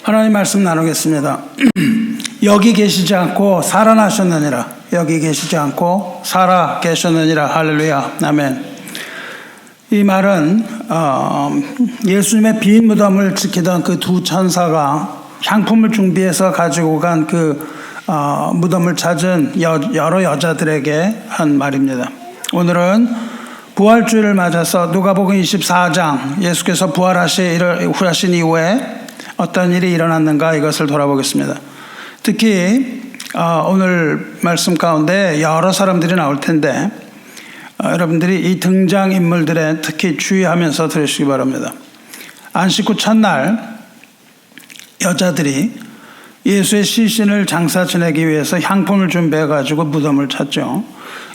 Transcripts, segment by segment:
하나님 말씀 나누겠습니다. 여기 계시지 않고 살아나셨느니라. 여기 계시지 않고 살아 계셨느니라. 할렐루야. 아멘. 이 말은 예수님의 빈 무덤을 지키던 그 두 천사가 향품을 준비해서 가지고 간 그 무덤을 찾은 여러 여자들에게 한 말입니다. 오늘은 부활주일을 맞아서 누가복음 24장 예수께서 부활하신 이후에 어떤 일이 일어났는가 이것을 돌아보겠습니다. 특히 오늘 말씀 가운데 여러 사람들이 나올 텐데 여러분들이 이 등장인물들에 특히 주의하면서 들으시기 바랍니다. 안식 후 첫날 여자들이 예수의 시신을 장사 지내기 위해서 향품을 준비해 가지고 무덤을 찾죠.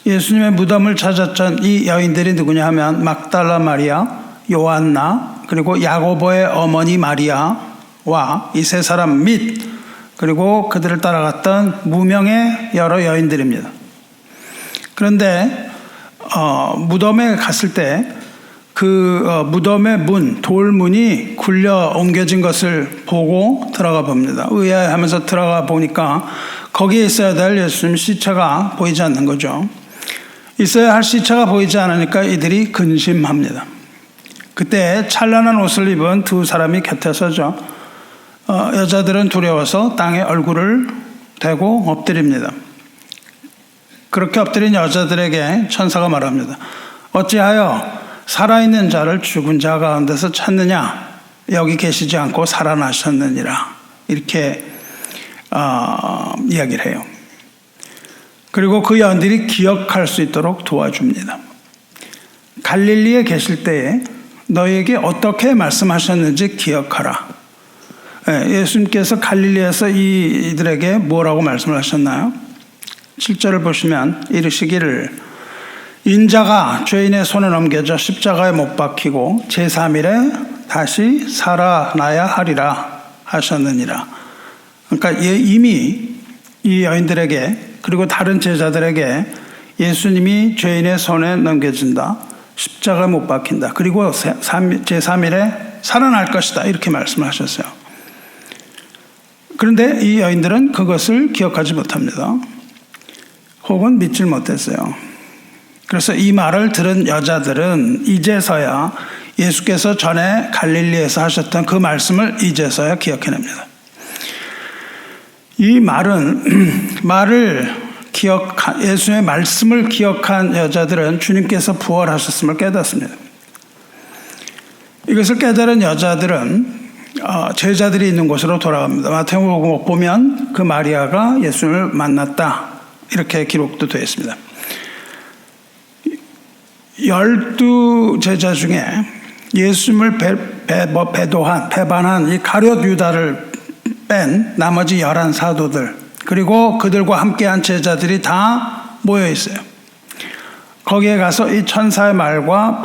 예수님의 무덤을 찾았던 이 여인들이 누구냐 하면 막달라 마리아, 요한나, 그리고 야고보의 어머니 마리아와 이 세 사람 및 그리고 그들을 따라갔던 무명의 여러 여인들입니다. 그런데 무덤에 갔을 때 그 무덤의 문, 돌문이 굴려 옮겨진 것을 보고 들어가 봅니다. 의아해하면서 들어가 보니까 거기에 있어야 될 예수님 시체가 보이지 않는 거죠. 있어야 할 시체가 보이지 않으니까 이들이 근심합니다. 그때 찬란한 옷을 입은 두 사람이 곁에 서죠. 여자들은 두려워서 땅에 얼굴을 대고 엎드립니다. 그렇게 엎드린 여자들에게 천사가 말합니다. 어찌하여 살아있는 자를 죽은 자 가운데서 찾느냐? 여기 계시지 않고 살아나셨느니라. 이렇게 이야기를 해요. 그리고 그 여인들이 기억할 수 있도록 도와줍니다. 갈릴리에 계실 때에 너에게 어떻게 말씀하셨는지 기억하라. 예수님께서 갈릴리에서 이들에게 뭐라고 말씀을 하셨나요? 7절을 보시면 이르시기를 인자가 죄인의 손에 넘겨져 십자가에 못 박히고 제3일에 다시 살아나야 하리라 하셨느니라. 그러니까 이미 이 여인들에게 그리고 다른 제자들에게 예수님이 죄인의 손에 넘겨진다. 십자가에 못 박힌다. 그리고 제3일에 살아날 것이다. 이렇게 말씀하셨어요. 그런데 이 여인들은 그것을 기억하지 못합니다. 혹은 믿질 못했어요. 그래서 이 말을 들은 여자들은 이제서야 예수께서 전에 갈릴리에서 하셨던 그 말씀을 이제서야 기억해냅니다. 이 예수의 말씀을 기억한 여자들은 주님께서 부활하셨음을 깨닫습니다. 이것을 깨달은 여자들은 제자들이 있는 곳으로 돌아갑니다. 마태복음 보면 그 마리아가 예수님을 만났다. 이렇게 기록도 되어 있습니다. 12제자 중에 예수님을 배반한 이 가룟 유다를 뺀 나머지 11사도들 그리고 그들과 함께한 제자들이 다 모여 있어요. 거기에 가서 이 천사의 말과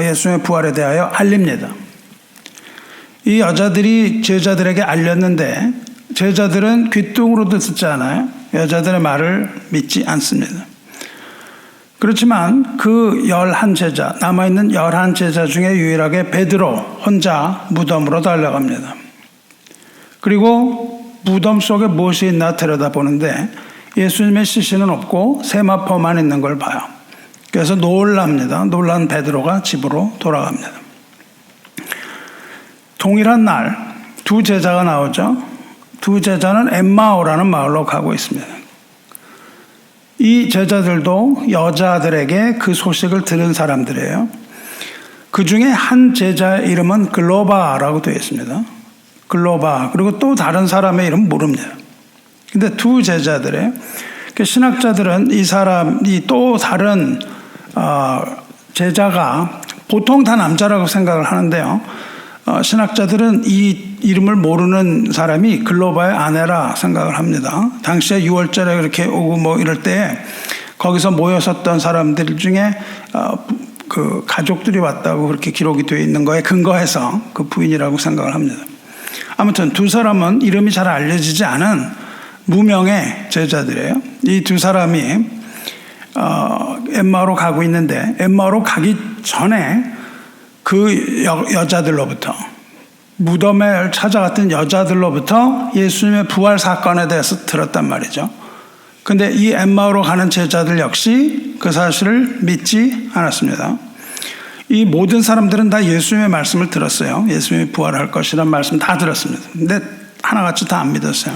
예수님의 부활에 대하여 알립니다. 이 여자들이 제자들에게 알렸는데 제자들은 귓등으로도 듣지 않아요. 여자들의 말을 믿지 않습니다. 그렇지만 그 11제자, 남아있는 11제자 중에 유일하게 베드로 혼자 무덤으로 달려갑니다. 그리고 무덤 속에 무엇이 있나 들여다보는데 예수님의 시신은 없고 세마포만 있는 걸 봐요. 그래서 놀랍니다. 놀란 베드로가 집으로 돌아갑니다. 동일한 날 두 제자가 나오죠. 두 제자는 엠마오라는 마을로 가고 있습니다. 이 제자들도 여자들에게 그 소식을 들은 사람들이에요. 그 중에 한 제자의 이름은 글로바라고 되어 있습니다. 글로바. 그리고 또 다른 사람의 이름 모릅니다. 근데 두 제자들의 신학자들은 이 사람이 또 다른 제자가 보통 다 남자라고 생각을 하는데요. 신학자들은 이 이름을 모르는 사람이 글로바의 아내라 생각을 합니다. 당시에 6월절에 그렇게 오고 이럴 때 거기서 모여섰던 사람들 중에 그 가족들이 왔다고 그렇게 기록이 되어 있는 거에 근거해서 그 부인이라고 생각을 합니다. 아무튼 두 사람은 이름이 잘 알려지지 않은 무명의 제자들이에요. 이 두 사람이 엠마오로 가고 있는데 엠마오로 가기 전에 그 여자들로부터 무덤에 찾아갔던 여자들로부터 예수님의 부활 사건에 대해서 들었단 말이죠. 근데 이 엠마오로 가는 제자들 역시 그 사실을 믿지 않았습니다. 이 모든 사람들은 다 예수님의 말씀을 들었어요. 예수님이 부활할 것이라는 말씀 다 들었습니다. 근데 하나같이 다 안 믿었어요.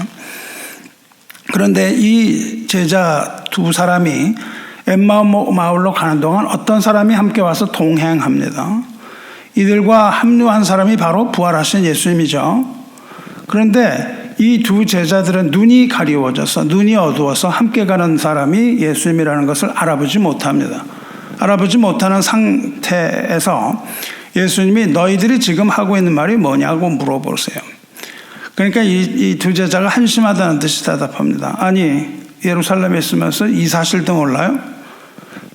그런데 이 제자 두 사람이 엠마오 마을로 가는 동안 어떤 사람이 함께 와서 동행합니다. 이들과 합류한 사람이 바로 부활하신 예수님이죠. 그런데 이 두 제자들은 눈이 가리워져서, 눈이 어두워서 함께 가는 사람이 예수님이라는 것을 알아보지 못합니다. 알아보지 못하는 상태에서 예수님이 너희들이 지금 하고 있는 말이 뭐냐고 물어보세요. 그러니까 이 두 제자가 한심하다는 듯이 대답합니다. 아니, 예루살렘에 있으면서 이 사실도 몰라요?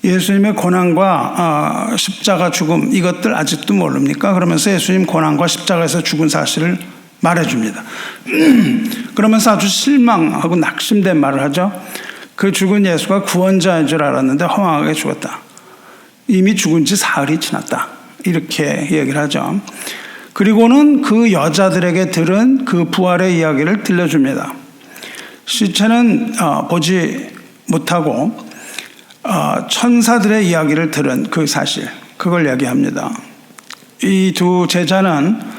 예수님의 고난과 십자가 죽음, 이것들 아직도 모릅니까? 그러면서 예수님 고난과 십자가에서 죽은 사실을 말해줍니다. 그러면서 아주 실망하고 낙심된 말을 하죠. 그 죽은 예수가 구원자인 줄 알았는데 허망하게 죽었다. 이미 죽은 지 사흘이 지났다. 이렇게 얘기를 하죠. 그리고는 그 여자들에게 들은 그 부활의 이야기를 들려줍니다. 시체는 보지 못하고 천사들의 이야기를 들은 그 사실, 그걸 얘기합니다. 이 두 제자는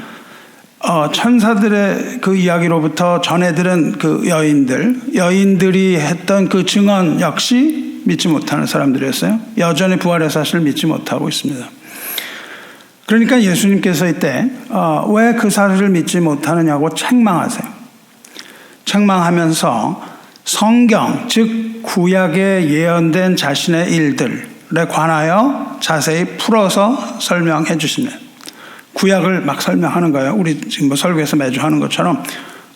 천사들의 그 이야기로부터 전해 들은 그 여인들이 했던 그 증언 역시 믿지 못하는 사람들이었어요. 여전히 부활의 사실을 믿지 못하고 있습니다. 그러니까 예수님께서 이때 왜 그 사실을 믿지 못하느냐고 책망하세요. 책망하면서 성경, 즉 구약에 예언된 자신의 일들에 관하여 자세히 풀어서 설명해 주시면, 구약을 막 설명하는 거예요. 우리 지금 뭐 설교에서 매주 하는 것처럼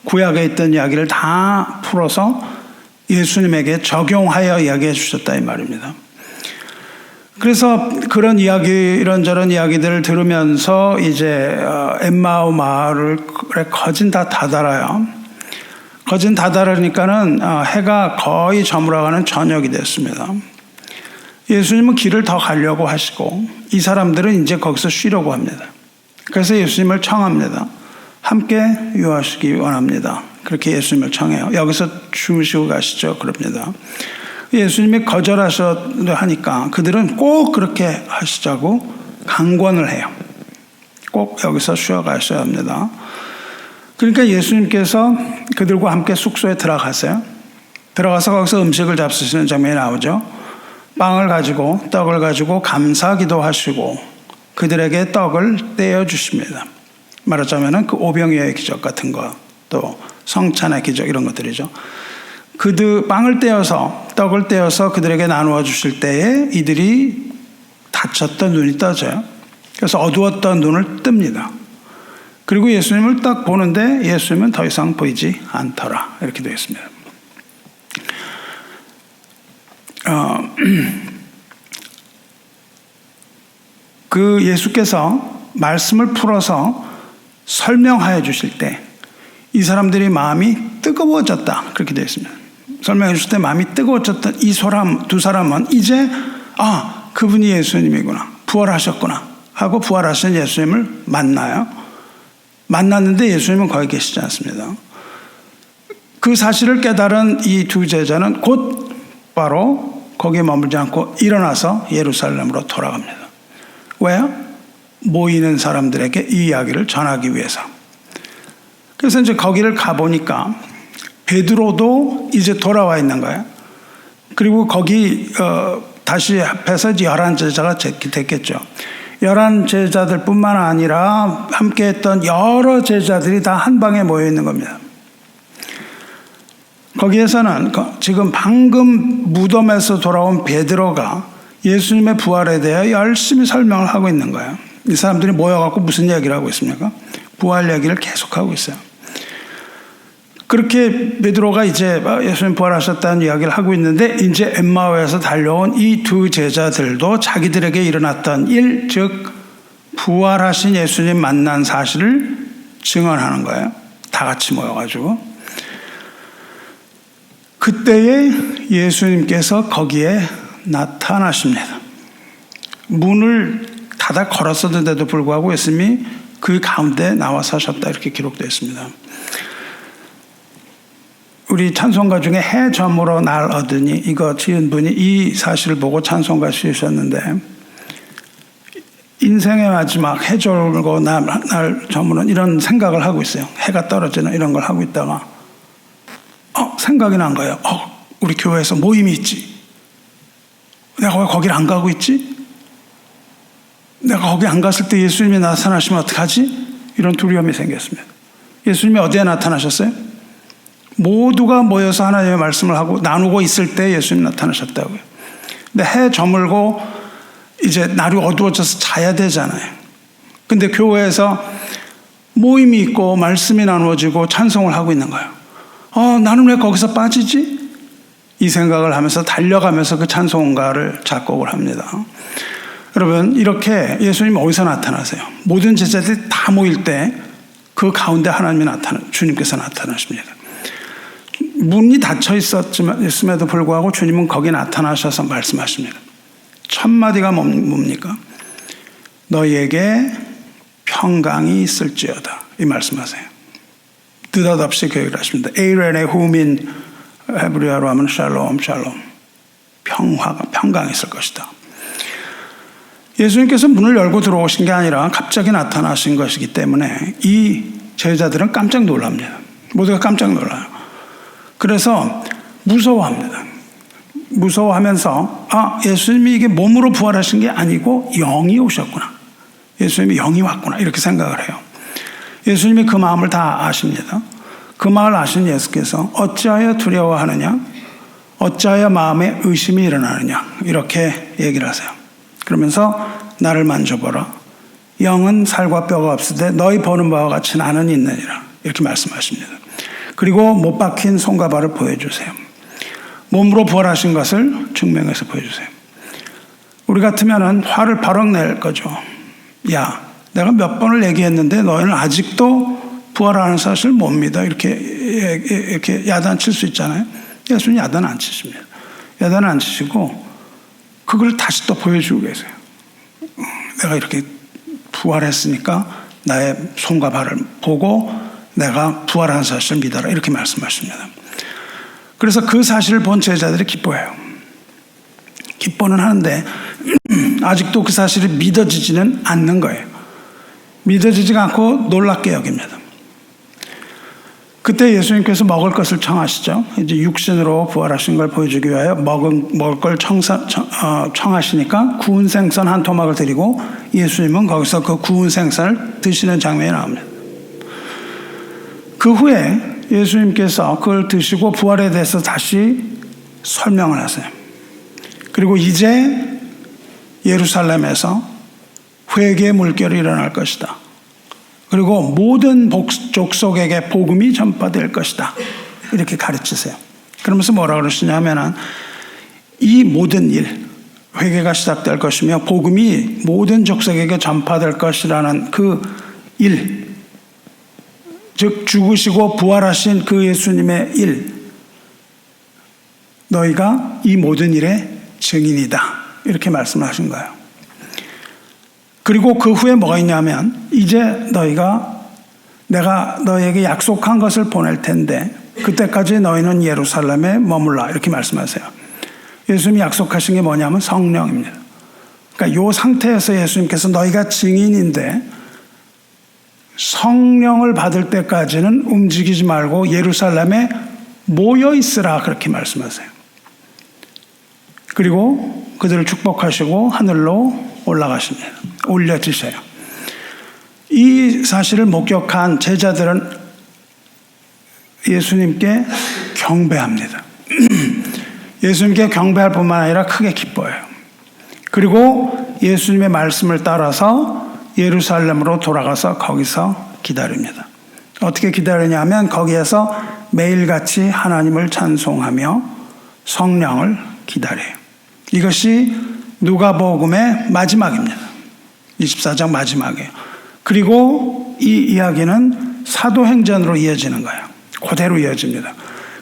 구약에 있던 이야기를 다 풀어서 예수님에게 적용하여 이야기해 주셨다 이 말입니다. 그래서 그런 이야기, 이런저런 이야기들을 들으면서 이제 엠마오 마을에 거진 다 다다라요. 거진 다다르니까는 해가 거의 저물어가는 저녁이 됐습니다. 예수님은 길을 더 가려고 하시고 이 사람들은 이제 거기서 쉬려고 합니다. 그래서 예수님을 청합니다. 함께 유하시기 원합니다. 그렇게 예수님을 청해요. 여기서 주무시고 가시죠. 그럽니다. 예수님이 거절하니까 그들은 꼭 그렇게 하시자고 강권을 해요. 꼭 여기서 쉬어 가셔야 합니다. 그러니까 예수님께서 그들과 함께 숙소에 들어가세요. 들어가서 거기서 음식을 잡수시는 장면이 나오죠. 빵을 가지고, 떡을 가지고 감사기도 하시고 그들에게 떡을 떼어 주십니다. 말하자면 그 오병이어의 기적 같은 거, 또 성찬의 기적, 이런 것들이죠. 빵을 떼어서, 떡을 떼어서 그들에게 나누어 주실 때에 이들이 다쳤던 눈이 떠져요. 그래서 어두웠던 눈을 뜹니다. 그리고 예수님을 딱 보는데 예수님은 더 이상 보이지 않더라. 이렇게 되어 있습니다. 그 예수께서 말씀을 풀어서 설명하여 주실 때 이 사람들이 마음이 뜨거워졌다. 그렇게 되어 있습니다. 설명해 주실 때 마음이 뜨거워졌던 이 두 사람은 이제 그분이 예수님이구나, 부활하셨구나 하고 부활하신 예수님을 만나요. 만났는데 예수님은 거기 계시지 않습니다. 그 사실을 깨달은 이 두 제자는 곧 바로 거기에 머물지 않고 일어나서 예루살렘으로 돌아갑니다. 왜요? 모이는 사람들에게 이 이야기를 전하기 위해서. 그래서 이제 거기를 가보니까 베드로도 이제 돌아와 있는 거예요. 그리고 거기 다시 합해서 11제자가 됐겠죠. 11제자들 뿐만 아니라 함께 했던 여러 제자들이 다 한 방에 모여 있는 겁니다. 거기에서는 지금 방금 무덤에서 돌아온 베드로가 예수님의 부활에 대해 열심히 설명을 하고 있는 거예요. 이 사람들이 모여갖고 무슨 이야기를 하고 있습니까? 부활 이야기를 계속하고 있어요. 그렇게 베드로가 이제 예수님 부활하셨다는 이야기를 하고 있는데 이제 엠마오에서 달려온 이 두 제자들도 자기들에게 일어났던 일, 즉 부활하신 예수님 만난 사실을 증언하는 거예요. 다 같이 모여가지고. 그때에 예수님께서 거기에 나타나십니다. 문을 닫아 걸었었는데도 불구하고 예수님이 그 가운데 나와 사셨다 이렇게 기록되어 있습니다. 우리 찬송가 중에 해 저물어 날 얻으니 이거 지은 분이 이 사실을 보고 찬송가 쓰셨는데 인생의 마지막 해 저물고 날 저물은 이런 생각을 하고 있어요. 해가 떨어지는 이런 걸 하고 있다가 생각이 난 거예요. 우리 교회에서 모임이 있지. 내가 왜 거기를 안 가고 있지? 내가 거기 안 갔을 때 예수님이 나타나시면 어떡하지? 이런 두려움이 생겼습니다. 예수님이 어디에 나타나셨어요? 모두가 모여서 하나님의 말씀을 하고 나누고 있을 때 예수님이 나타나셨다고요. 근데 해 저물고 이제 날이 어두워져서 자야 되잖아요. 근데 교회에서 모임이 있고 말씀이 나누어지고 찬송을 하고 있는 거예요. 나는 왜 거기서 빠지지? 이 생각을 하면서 달려가면서 그 찬송가를 작곡을 합니다. 여러분, 이렇게 예수님이 어디서 나타나세요? 모든 제자들이 다 모일 때 그 가운데 하나님이 주님께서 나타나십니다. 문이 닫혀 있음에도 불구하고 주님은 거기 나타나셔서 말씀하십니다. 첫 마디가 뭡니까? 너희에게 평강이 있을지어다. 이 말씀하세요. 느닷없이 그 얘기를 하십니다. 에이렌의 후민 헤브리어로 하면 샬롬 샬롬. 평강이 있을 것이다. 예수님께서 문을 열고 들어오신 게 아니라 갑자기 나타나신 것이기 때문에 이 제자들은 깜짝 놀랍니다. 모두가 깜짝 놀라요. 그래서 무서워합니다. 무서워하면서 예수님이 이게 몸으로 부활하신 게 아니고 영이 오셨구나. 예수님이 영이 왔구나. 이렇게 생각을 해요. 예수님이 그 마음을 다 아십니다. 그 마음을 아신 예수께서 어찌하여 두려워하느냐? 어찌하여 마음에 의심이 일어나느냐? 이렇게 얘기를 하세요. 그러면서 나를 만져보라. 영은 살과 뼈가 없으되 너희 보는 바와 같이 나는 있느니라. 이렇게 말씀하십니다. 그리고 못 박힌 손과 발을 보여주세요. 몸으로 부활하신 것을 증명해서 보여주세요. 우리 같으면 화를 바로 낼 거죠. 야, 내가 몇 번을 얘기했는데 너희는 아직도 부활하는 사실을 못 믿어. 이렇게 야단칠 수 있잖아요. 예수님 야단 안 치십니다. 야단 안 치시고 그걸 다시 또 보여주고 계세요. 내가 이렇게 부활했으니까 나의 손과 발을 보고 내가 부활한 사실을 믿어라. 이렇게 말씀하십니다. 그래서 그 사실을 본 제자들이 기뻐해요. 기뻐는 하는데 아직도 그 사실이 믿어지지는 않는 거예요. 믿어지지가 않고 놀랍게 여깁니다. 그때 예수님께서 먹을 것을 청하시죠. 이제 육신으로 부활하신 걸 보여주기 위하여 먹을 걸 청하시니까 구운 생선 한 토막을 드리고 예수님은 거기서 그 구운 생선을 드시는 장면이 나옵니다. 그 후에 예수님께서 그걸 드시고 부활에 대해서 다시 설명을 하세요. 그리고 이제 예루살렘에서 회개의 물결이 일어날 것이다. 그리고 모든 족속에게 복음이 전파될 것이다. 이렇게 가르치세요. 그러면서 뭐라 그러시냐 하면은 이 모든 일, 회개가 시작될 것이며 복음이 모든 족속에게 전파될 것이라는 그 일, 즉 죽으시고 부활하신 그 예수님의 일, 너희가 이 모든 일의 증인이다. 이렇게 말씀하신 거예요. 그리고 그 후에 뭐가 있냐면 이제 내가 너희에게 약속한 것을 보낼 텐데 그때까지 너희는 예루살렘에 머물라. 이렇게 말씀하세요. 예수님이 약속하신 게 뭐냐면 성령입니다. 그러니까 이 상태에서 예수님께서 너희가 증인인데 성령을 받을 때까지는 움직이지 말고 예루살렘에 모여 있으라. 그렇게 말씀하세요. 그리고 그들을 축복하시고 하늘로 올라가십니다. 올려지세요. 이 사실을 목격한 제자들은 예수님께 경배합니다. 예수님께 경배할 뿐만 아니라 크게 기뻐해요. 그리고 예수님의 말씀을 따라서 예루살렘으로 돌아가서 거기서 기다립니다. 어떻게 기다리냐면 거기에서 매일같이 하나님을 찬송하며 성령을 기다려요. 이것이 누가복음의 마지막입니다. 24장 마지막이에요. 그리고 이 이야기는 사도행전으로 이어지는 거예요. 그대로 이어집니다.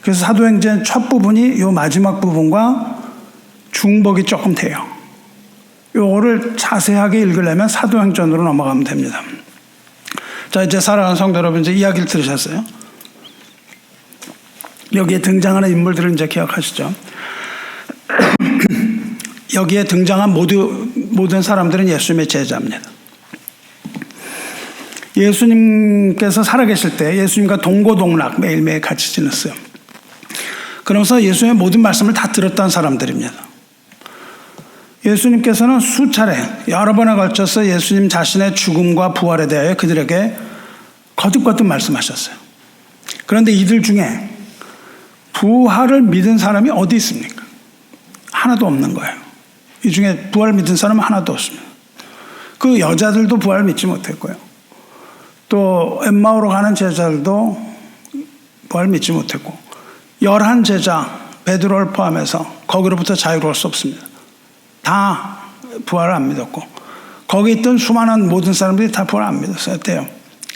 그래서 사도행전 첫 부분이 이 마지막 부분과 중복이 조금 돼요. 이거를 자세하게 읽으려면 사도행전으로 넘어가면 됩니다. 자, 이제 사랑하는 성도 여러분, 이제 이야기를 들으셨어요. 여기에 등장하는 인물들을 이제 기억하시죠? 여기에 등장한 모든 사람들은 예수님의 제자입니다. 예수님께서 살아계실 때 예수님과 동고동락 매일매일 같이 지냈어요. 그러면서 예수님의 모든 말씀을 다 들었던 사람들입니다. 예수님께서는 수차례 여러 번에 걸쳐서 예수님 자신의 죽음과 부활에 대하여 그들에게 거듭거듭 말씀하셨어요. 그런데 이들 중에 부활을 믿은 사람이 어디 있습니까? 하나도 없는 거예요. 이 중에 부활을 믿은 사람은 하나도 없습니다. 그 여자들도 부활을 믿지 못했고요. 또 엠마오로 가는 제자들도 부활을 믿지 못했고 11제자 베드로를 포함해서 거기로부터 자유로울 수 없습니다. 다 부활을 안 믿었고 거기 있던 수많은 모든 사람들이 다 부활을 안 믿었어요. 어때요?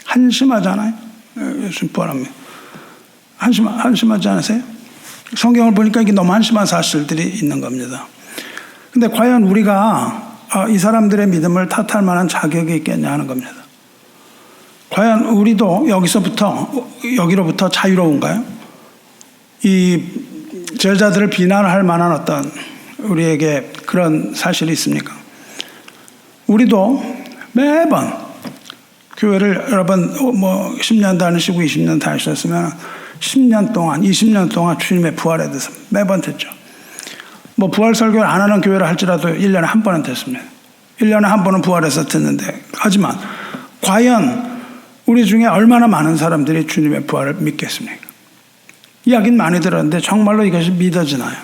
한심하잖아요. 예수님 부활 안 믿어. 한심하지 않으세요? 성경을 보니까 이게 너무 한심한 사실들이 있는 겁니다. 근데 과연 우리가 이 사람들의 믿음을 탓할 만한 자격이 있겠냐 하는 겁니다. 과연 우리도 여기로부터 자유로운가요? 이 제자들을 비난할 만한 어떤 우리에게 그런 사실이 있습니까? 우리도 매번 교회를 여러분 10년 다니시고 20년 다니셨으면 10년 동안 20년 동안 주님의 부활에 대해서 매번 듣죠. 부활 설교를 안 하는 교회를 할지라도 1년에 한 번은 듣습니다. 1년에 한 번은 부활해서 듣는데 하지만 과연 우리 중에 얼마나 많은 사람들이 주님의 부활을 믿겠습니까? 이야기는 많이 들었는데 정말로 이것이 믿어지나요?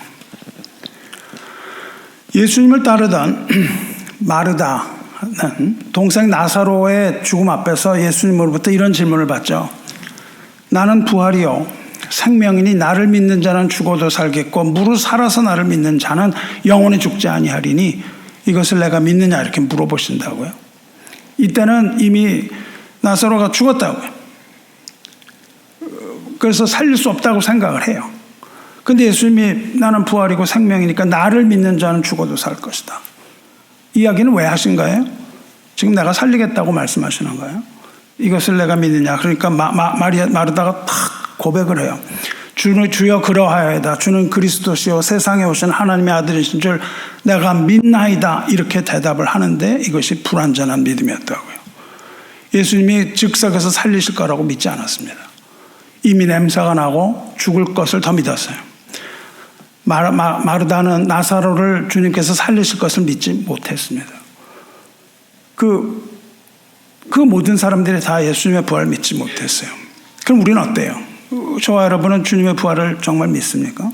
예수님을 따르던 마르다는 동생 나사로의 죽음 앞에서 예수님으로부터 이런 질문을 받죠. 나는 부활이요 생명이니 나를 믿는 자는 죽어도 살겠고 무릇 살아서 나를 믿는 자는 영원히 죽지 아니하리니 이것을 내가 믿느냐 이렇게 물어보신다고요. 이때는 이미 나사로가 죽었다고요. 그래서 살릴 수 없다고 생각을 해요. 근데 예수님이 나는 부활이고 생명이니까 나를 믿는 자는 죽어도 살 것이다. 이야기는 왜 하신 거예요? 지금 내가 살리겠다고 말씀하시는 거예요. 이것을 내가 믿느냐. 그러니까 마르다가 탁 고백을 해요. 주여 그러하여다. 주는 그리스도시요 세상에 오신 하나님의 아들이신 줄 내가 믿나이다. 이렇게 대답을 하는데 이것이 불완전한 믿음이었다고요. 예수님이 즉석에서 살리실 거라고 믿지 않았습니다. 이미 냄새가 나고 죽을 것을 더 믿었어요. 마르다는 나사로를 주님께서 살리실 것을 믿지 못했습니다. 그 모든 사람들이 다 예수님의 부활을 믿지 못했어요. 그럼 우리는 어때요? 저와 여러분은 주님의 부활을 정말 믿습니까?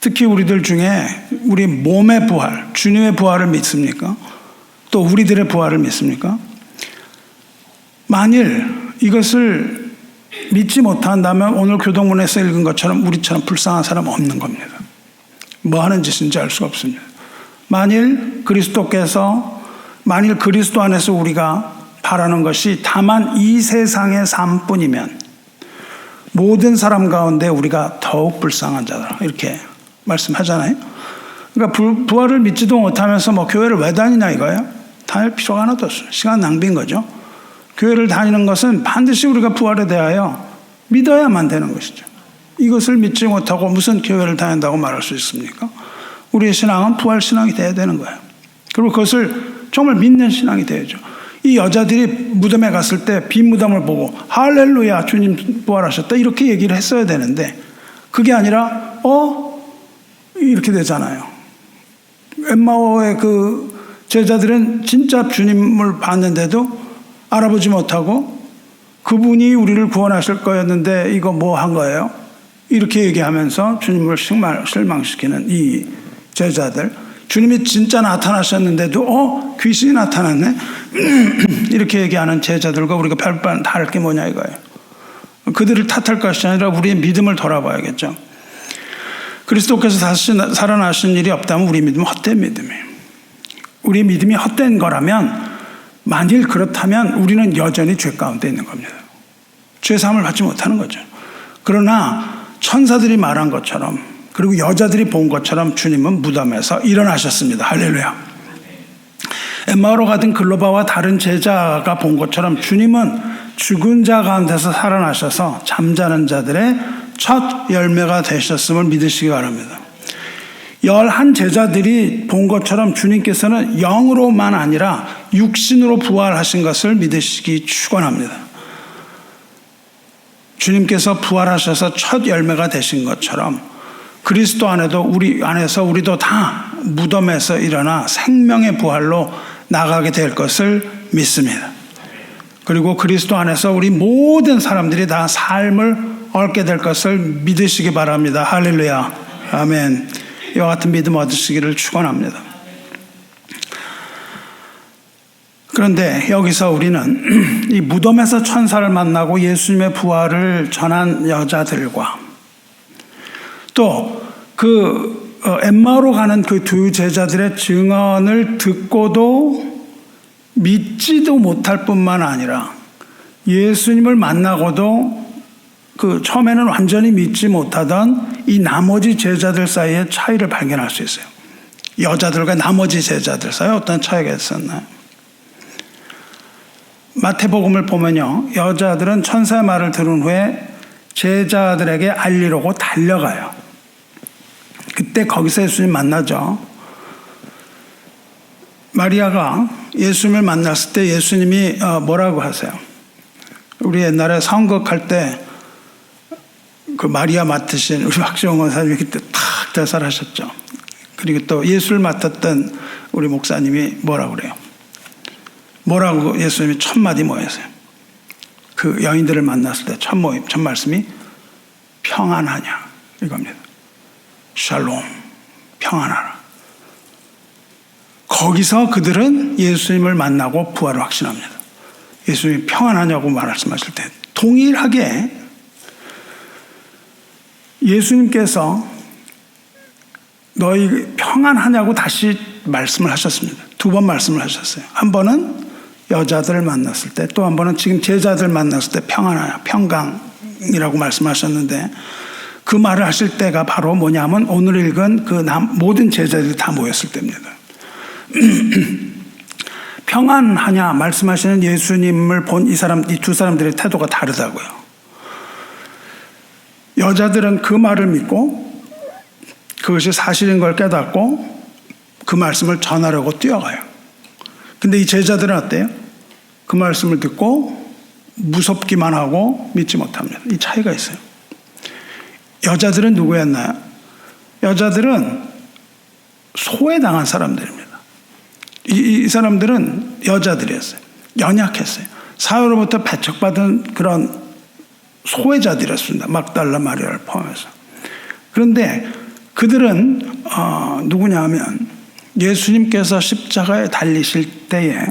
특히 우리들 중에 우리 몸의 부활, 주님의 부활을 믿습니까? 또 우리들의 부활을 믿습니까? 만일 이것을 믿지 못한다면 오늘 교동문에서 읽은 것처럼 우리처럼 불쌍한 사람 없는 겁니다. 뭐 하는 짓인지 알 수가 없습니다. 만일 그리스도 안에서 우리가 바라는 것이 다만 이 세상의 삶뿐이면 모든 사람 가운데 우리가 더욱 불쌍한 자다 이렇게 말씀하잖아요. 그러니까 부활을 믿지도 못하면서 교회를 왜 다니냐 이거예요. 다닐 필요가 하나도 없어요. 시간 낭비인 거죠. 교회를 다니는 것은 반드시 우리가 부활에 대하여 믿어야만 되는 것이죠. 이것을 믿지 못하고 무슨 교회를 다닌다고 말할 수 있습니까? 우리의 신앙은 부활 신앙이 돼야 되는 거예요. 그리고 그것을 정말 믿는 신앙이 되야죠. 이 여자들이 무덤에 갔을 때 빈 무덤을 보고 할렐루야 주님 부활하셨다 이렇게 얘기를 했어야 되는데 그게 아니라 이렇게 되잖아요. 엠마오의 그 제자들은 진짜 주님을 봤는데도 알아보지 못하고 그분이 우리를 구원하실 거였는데 이거 뭐 한 거예요? 이렇게 얘기하면서 주님을 실망시키는 이 제자들. 주님이 진짜 나타나셨는데도 귀신이 나타났네? 이렇게 얘기하는 제자들과 우리가 별반 다를 게 뭐냐 이거예요. 그들을 탓할 것이 아니라 우리의 믿음을 돌아봐야겠죠. 그리스도께서 다시 살아나신 일이 없다면 우리 믿음은 헛된 믿음이에요. 우리 믿음이 헛된 거라면 만일 그렇다면 우리는 여전히 죄 가운데 있는 겁니다. 죄 사함을 받지 못하는 거죠. 그러나 천사들이 말한 것처럼 그리고 여자들이 본 것처럼 주님은 무덤에서 일어나셨습니다. 할렐루야. 엠마오로 가던 글로바와 다른 제자가 본 것처럼 주님은 죽은 자 가운데서 살아나셔서 잠자는 자들의 첫 열매가 되셨음을 믿으시기 바랍니다. 11 제자들이 본 것처럼 주님께서는 영으로만 아니라 육신으로 부활하신 것을 믿으시기 축원합니다. 주님께서 부활하셔서 첫 열매가 되신 것처럼 그리스도 안에도 우리도 다 무덤에서 일어나 생명의 부활로 나가게 될 것을 믿습니다. 그리고 그리스도 안에서 우리 모든 사람들이 다 삶을 얻게 될 것을 믿으시기 바랍니다. 할렐루야. 아멘. 이와 같은 믿음 얻으시기를 축원합니다. 그런데 여기서 우리는 이 무덤에서 천사를 만나고 예수님의 부활을 전한 여자들과 또 엠마오로 가는 그 두 제자들의 증언을 듣고도 믿지도 못할 뿐만 아니라 예수님을 만나고도 처음에는 완전히 믿지 못하던 이 나머지 제자들 사이의 차이를 발견할 수 있어요. 여자들과 나머지 제자들 사이에 어떤 차이가 있었나요? 마태복음을 보면요, 여자들은 천사의 말을 들은 후에 제자들에게 알리려고 달려가요. 그때 거기서 예수님 만나죠. 마리아가 예수님을 만났을 때 예수님이 뭐라고 하세요? 우리 옛날에 성극할 때 그 마리아 맡으신 우리 박지원 권사님이 그때 탁 대사하셨죠. 그리고 또 예수를 맡았던 우리 목사님이 뭐라고 그래요? 뭐라고 예수님이 첫 마디 뭐였어요? 그 여인들을 만났을 때 첫 말씀이 평안하냐 이겁니다. 샬롬, 평안하라. 거기서 그들은 예수님을 만나고 부활을 확신합니다. 예수님이 평안하냐고 말씀하실 때 동일하게 예수님께서 너희 평안하냐고 다시 말씀을 하셨습니다. 2번 말씀을 하셨어요. 한 번은 여자들을 만났을 때, 또 한 번은 지금 제자들 만났을 때 평안하냐, 평강이라고 말씀하셨는데 그 말을 하실 때가 바로 뭐냐면 오늘 읽은 모든 제자들이 다 모였을 때입니다. 평안하냐 말씀하시는 예수님을 본 이 두 사람들의 태도가 다르다고요. 여자들은 그 말을 믿고 그것이 사실인 걸 깨닫고 그 말씀을 전하려고 뛰어가요. 근데 이 제자들은 어때요? 그 말씀을 듣고 무섭기만 하고 믿지 못합니다. 이 차이가 있어요. 여자들은 누구였나요? 여자들은 소외당한 사람들입니다. 이 사람들은 여자들이었어요. 연약했어요. 사회로부터 배척받은 그런 소외자들이었습니다. 막달라 마리아를 포함해서. 그런데 그들은 누구냐 하면 예수님께서 십자가에 달리실 때에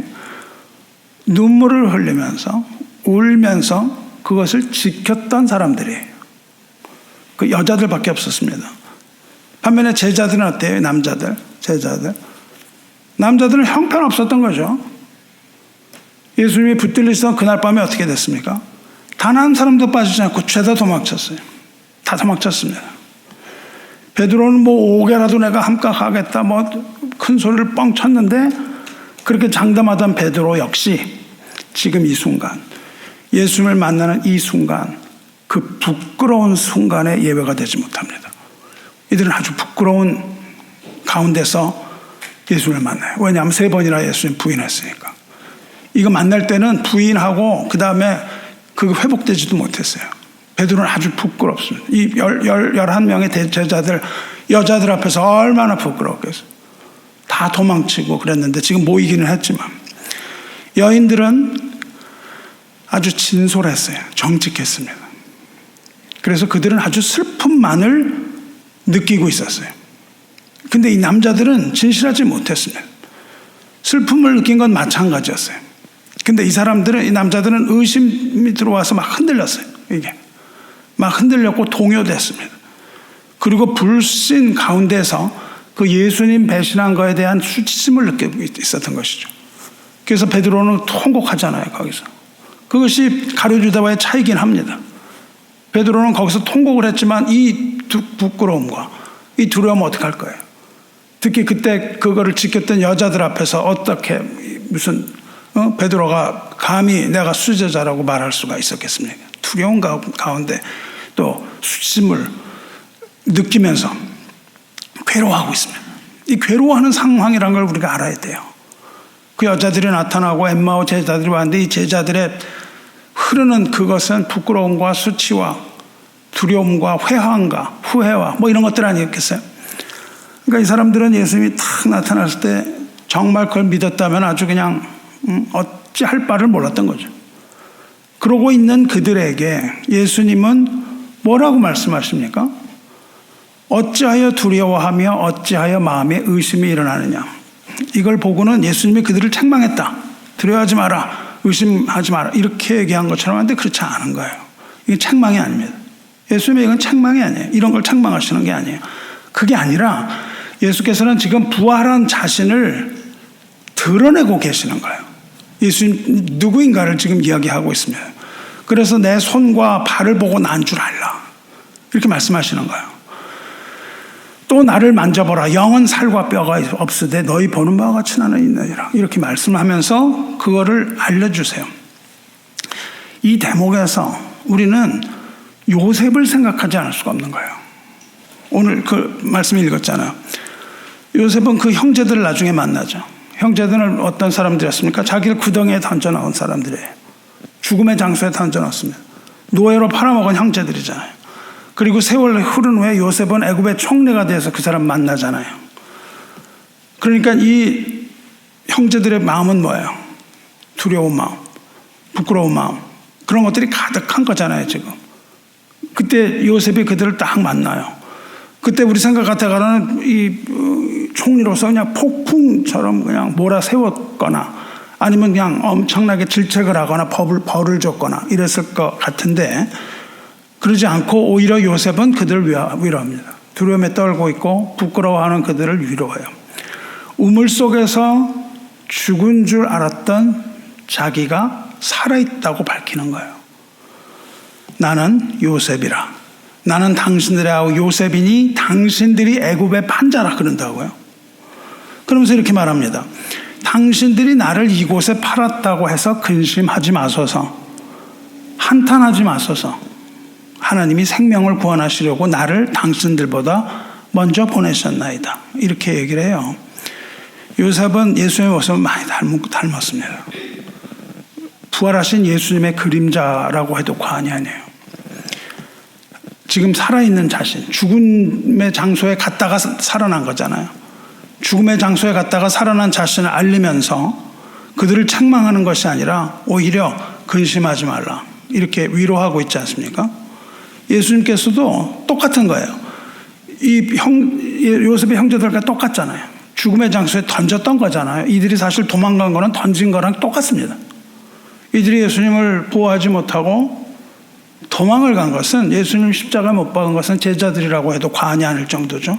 눈물을 흘리면서 울면서 그것을 지켰던 사람들이에요. 그 여자들밖에 없었습니다. 반면에 제자들은 어때요? 남자들은 형편없었던 거죠. 예수님이 붙들리시던 그날 밤에 어떻게 됐습니까? 단 한 사람도 빠지지 않고 죄다 도망쳤어요. 다 도망쳤습니다. 베드로는 5개라도 내가 함께 가겠다 큰 소리를 뻥 쳤는데 그렇게 장담하던 베드로 역시 지금 이 순간 예수님을 만나는 이 순간 그 부끄러운 순간에 예외가 되지 못합니다. 이들은 아주 부끄러운 가운데서 예수님을 만나요. 왜냐하면 3번이나 예수님 부인했으니까. 이거 만날 때는 부인하고 그 다음에 그게 회복되지도 못했어요. 베드로는 아주 부끄럽습니다. 이 11명의 제자들, 여자들 앞에서 얼마나 부끄럽겠어요. 다 도망치고 그랬는데 지금 모이기는 했지만 여인들은 아주 진솔했어요. 정직했습니다. 그래서 그들은 아주 슬픔만을 느끼고 있었어요. 근데 이 남자들은 진실하지 못했습니다. 슬픔을 느낀 건 마찬가지였어요. 근데 이 남자들은 의심이 들어와서 막 흔들렸어요. 이게 막 흔들렸고 동요됐습니다. 그리고 불신 가운데서 그 예수님 배신한 거에 대한 수치심을 느끼고 있었던 것이죠. 그래서 베드로는 통곡하잖아요. 거기서 그것이 가룟유다와의 차이긴 합니다. 베드로는 거기서 통곡을 했지만 이 부끄러움과 이 두려움은 어떻게 할 거예요? 특히 그때 그거를 지켰던 여자들 앞에서 어떻게 베드로가 감히 내가 수제자라고 말할 수가 있었겠습니까? 두려운 가운데 또 수치심을 느끼면서 괴로워하고 있습니다. 이 괴로워하는 상황이라는 걸 우리가 알아야 돼요. 그 여자들이 나타나고 엠마오 제자들이 왔는데 이 제자들의 흐르는 그것은 부끄러움과 수치와 두려움과 회한과 후회와 뭐 이런 것들 아니었겠어요? 그러니까 이 사람들은 예수님이 탁 나타났을 때 정말 그걸 믿었다면 아주 그냥 어찌할 바를 몰랐던 거죠. 그러고 있는 그들에게 예수님은 뭐라고 말씀하십니까? 어찌하여 두려워하며 어찌하여 마음에 의심이 일어나느냐. 이걸 보고는 예수님이 그들을 책망했다. 두려워하지 마라. 의심하지 마라. 이렇게 얘기한 것처럼 하는데 그렇지 않은 거예요. 이게 책망이 아닙니다. 예수님의 이건 책망이 아니에요. 이런 걸 책망하시는 게 아니에요. 그게 아니라 예수께서는 지금 부활한 자신을 드러내고 계시는 거예요. 예수님 누구인가를 지금 이야기하고 있습니다. 그래서 내 손과 발을 보고 난 줄 알라. 이렇게 말씀하시는 거예요. 또 나를 만져보라. 영은 살과 뼈가 없으되 너희 보는 바와 같이 나는 있느니라. 이렇게 말씀하면서 그거를 알려주세요. 이 대목에서 우리는 요셉을 생각하지 않을 수가 없는 거예요. 오늘 그 말씀 읽었잖아요. 요셉은 그 형제들을 나중에 만나죠. 형제들은 어떤 사람들이었습니까? 자기를 구덩이에 던져놓은 사람들이에요. 죽음의 장소에 던져놓습니다. 노예로 팔아먹은 형제들이잖아요. 그리고 세월 흐른 후에 요셉은 애굽의 총리가 돼서 그 사람 만나잖아요. 그러니까 이 형제들의 마음은 뭐예요? 두려운 마음, 부끄러운 마음, 그런 것들이 가득한 거잖아요, 지금. 그때 요셉이 그들을 딱 만나요. 그때 우리 생각 같아가는 이 총리로서 그냥 폭풍처럼 그냥 몰아세웠거나 아니면 그냥 엄청나게 질책을 하거나 벌을 줬거나 이랬을 것 같은데 그러지 않고 오히려 요셉은 그들을 위로합니다. 두려움에 떨고 있고 부끄러워하는 그들을 위로해요. 우물 속에서 죽은 줄 알았던 자기가 살아있다고 밝히는 거예요. 나는 요셉이라. 나는 당신들의 아우 요셉이니 당신들이 애굽의 판자라 그런다고요. 그러면서 이렇게 말합니다. 당신들이 나를 이곳에 팔았다고 해서 근심하지 마소서. 한탄하지 마소서. 하나님이 생명을 구원하시려고 나를 당신들보다 먼저 보내셨나이다. 이렇게 얘기를 해요. 요셉은 예수님의 모습을 많이 닮았습니다. 부활하신 예수님의 그림자라고 해도 과언이 아니에요. 지금 살아있는 자신, 죽음의 장소에 갔다가 살아난 거잖아요. 죽음의 장소에 갔다가 살아난 자신을 알리면서 그들을 책망하는 것이 아니라 오히려 근심하지 말라. 이렇게 위로하고 있지 않습니까? 예수님께서도 똑같은 거예요. 요셉의 형제들과 똑같잖아요. 죽음의 장소에 던졌던 거잖아요. 이들이 사실 도망간 거는 던진 거랑 똑같습니다. 이들이 예수님을 보호하지 못하고 도망을 간 것은 예수님 십자가에 못 박은 것은 제자들이라고 해도 과언이 아닐 정도죠.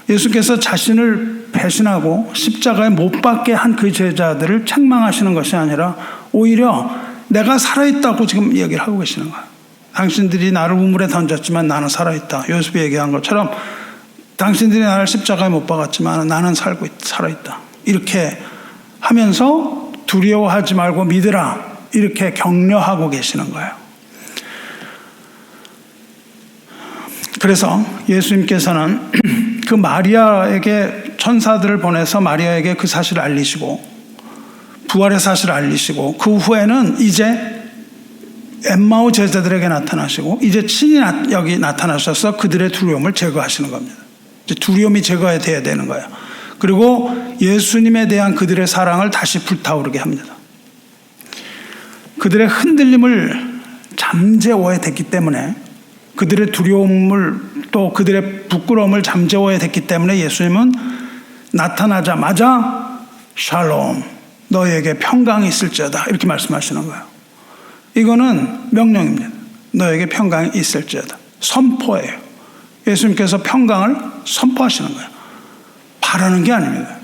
예수께서 자신을 배신하고 십자가에 못 박게 한 그 제자들을 책망하시는 것이 아니라 오히려 내가 살아있다고 지금 얘기를 하고 계시는 거예요. 당신들이 나를 우물에 던졌지만 나는 살아있다. 요셉이 얘기한 것처럼 당신들이 나를 십자가에 못 박았지만 나는 살아있다. 이렇게 하면서 두려워하지 말고 믿으라. 이렇게 격려하고 계시는 거예요. 그래서 예수님께서는 그 마리아에게 천사들을 보내서 마리아에게 그 사실을 알리시고 부활의 사실을 알리시고 그 후에는 이제 엠마오 제자들에게 나타나시고 이제 친히 여기 나타나셔서 그들의 두려움을 제거하시는 겁니다. 이제 두려움이 제거돼야 되는 거예요. 그리고 예수님에 대한 그들의 사랑을 다시 불타오르게 합니다. 그들의 흔들림을 잠재워야 됐기 때문에 그들의 두려움을 또 그들의 부끄러움을 잠재워야 됐기 때문에 예수님은 나타나자마자 샬롬 너에게 평강이 있을지어다 이렇게 말씀하시는 거예요. 이거는 명령입니다. 너에게 평강이 있을지어다. 선포예요. 예수님께서 평강을 선포하시는 거예요. 바라는 게 아닙니다.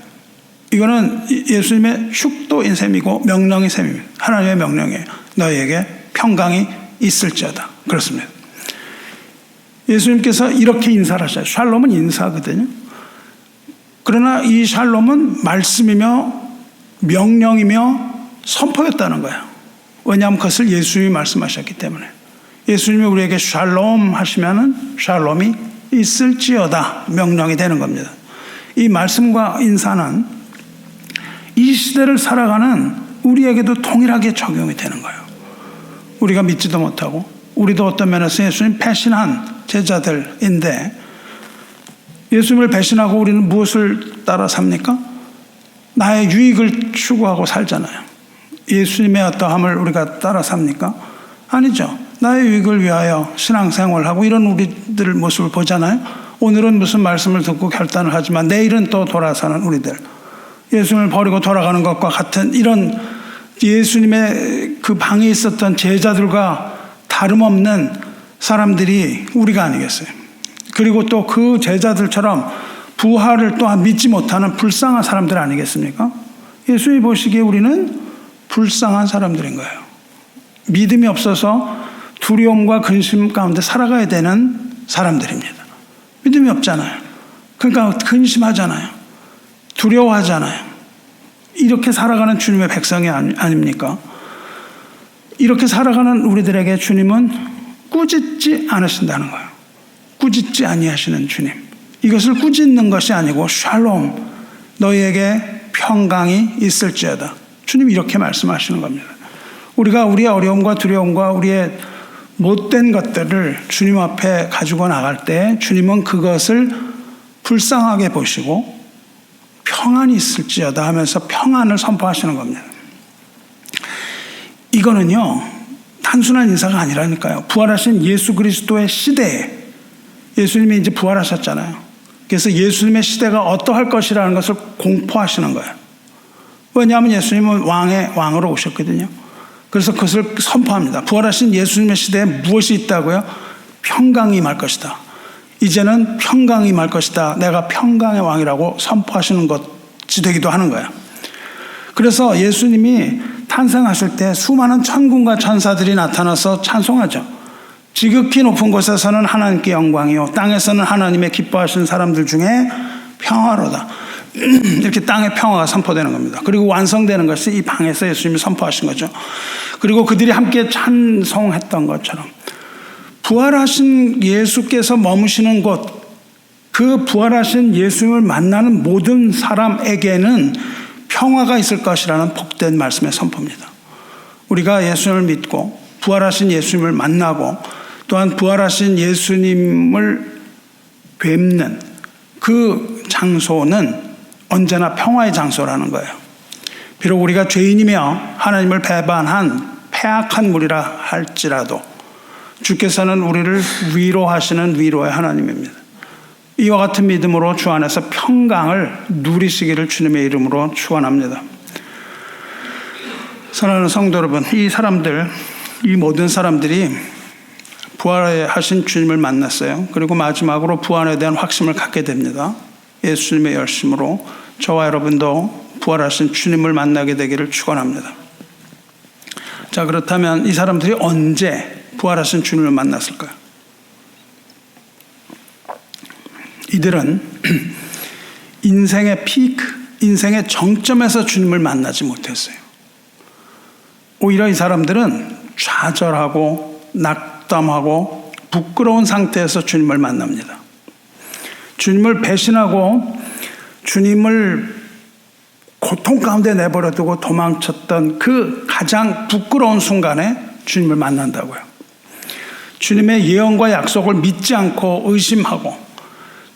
이거는 예수님의 축도인 셈이고 명령인 셈입니다. 하나님의 명령이에요. 너에게 평강이 있을지어다. 그렇습니다. 예수님께서 이렇게 인사를 하셔요. 샬롬은 인사거든요. 그러나 이 샬롬은 말씀이며 명령이며 선포했다는 거예요. 왜냐하면 그것을 예수님이 말씀하셨기 때문에. 예수님이 우리에게 샬롬 하시면은 샬롬이 있을지어다 명령이 되는 겁니다. 이 말씀과 인사는 이 시대를 살아가는 우리에게도 동일하게 적용이 되는 거예요. 우리가 믿지도 못하고 우리도 어떤 면에서 예수님 배신한 제자들인데, 예수님을 배신하고 우리는 무엇을 따라 삽니까? 나의 유익을 추구하고 살잖아요. 예수님의 어떠함을 우리가 따라 삽니까? 아니죠. 나의 유익을 위하여 신앙생활하고 이런 우리들 모습을 보잖아요. 오늘은 무슨 말씀을 듣고 결단을 하지만 내일은 또 돌아서는 우리들, 예수님을 버리고 돌아가는 것과 같은 이런 예수님의 그 방에 있었던 제자들과 다름없는 사람들이 우리가 아니겠어요. 그리고 또 그 제자들처럼 부활을 또한 믿지 못하는 불쌍한 사람들 아니겠습니까? 예수님이 보시기에 우리는 불쌍한 사람들인 거예요. 믿음이 없어서 두려움과 근심 가운데 살아가야 되는 사람들입니다. 믿음이 없잖아요. 그러니까 근심하잖아요. 두려워하잖아요. 이렇게 살아가는 주님의 백성이 아닙니까? 이렇게 살아가는 우리들에게 주님은 꾸짖지 않으신다는 거예요. 꾸짖지 아니하시는 주님. 이것을 꾸짖는 것이 아니고 샬롬, 너희에게 평강이 있을지어다. 주님이 이렇게 말씀하시는 겁니다. 우리가 우리의 어려움과 두려움과 우리의 못된 것들을 주님 앞에 가지고 나갈 때 주님은 그것을 불쌍하게 보시고 평안이 있을지어다 하면서 평안을 선포하시는 겁니다. 이거는요, 단순한 인사가 아니라니까요. 부활하신 예수 그리스도의 시대에, 예수님이 이제 부활하셨잖아요. 그래서 예수님의 시대가 어떠할 것이라는 것을 공포하시는 거예요. 왜냐하면 예수님은 왕의 왕으로 오셨거든요. 그래서 그것을 선포합니다. 부활하신 예수님의 시대에 무엇이 있다고요? 평강이 임할 것이다. 이제는 평강이 임할 것이다. 내가 평강의 왕이라고 선포하시는 것이 되기도 하는 거예요. 그래서 예수님이 탄생하실 때 수많은 천군과 천사들이 나타나서 찬송하죠. 지극히 높은 곳에서는 하나님께 영광이요, 땅에서는 하나님의 기뻐하시는 사람들 중에 평화로다. 이렇게 땅의 평화가 선포되는 겁니다. 그리고 완성되는 것이 이 방에서 예수님이 선포하신 거죠. 그리고 그들이 함께 찬송했던 것처럼 부활하신 예수께서 머무시는 곳, 그 부활하신 예수님을 만나는 모든 사람에게는 평화가 있을 것이라는 복된 말씀의 선포입니다. 우리가 예수님을 믿고 부활하신 예수님을 만나고 또한 부활하신 예수님을 뵙는 그 장소는 언제나 평화의 장소라는 거예요. 비록 우리가 죄인이며 하나님을 배반한 패악한 무리라 할지라도 주께서는 우리를 위로하시는 위로의 하나님입니다. 이와 같은 믿음으로 주 안에서 평강을 누리시기를 주님의 이름으로 축원합니다. 사랑하는 성도 여러분, 이 모든 사람들이 부활하신 주님을 만났어요. 그리고 마지막으로 부활에 대한 확신을 갖게 됩니다. 예수님의 열심으로 저와 여러분도 부활하신 주님을 만나게 되기를 축원합니다. 자, 그렇다면 이 사람들이 언제 부활하신 주님을 만났을까요? 이들은 인생의 피크, 인생의 정점에서 주님을 만나지 못했어요. 오히려 이 사람들은 좌절하고 낙담하고 부끄러운 상태에서 주님을 만납니다. 주님을 배신하고 주님을 고통 가운데 내버려두고 도망쳤던 그 가장 부끄러운 순간에 주님을 만난다고요. 주님의 예언과 약속을 믿지 않고 의심하고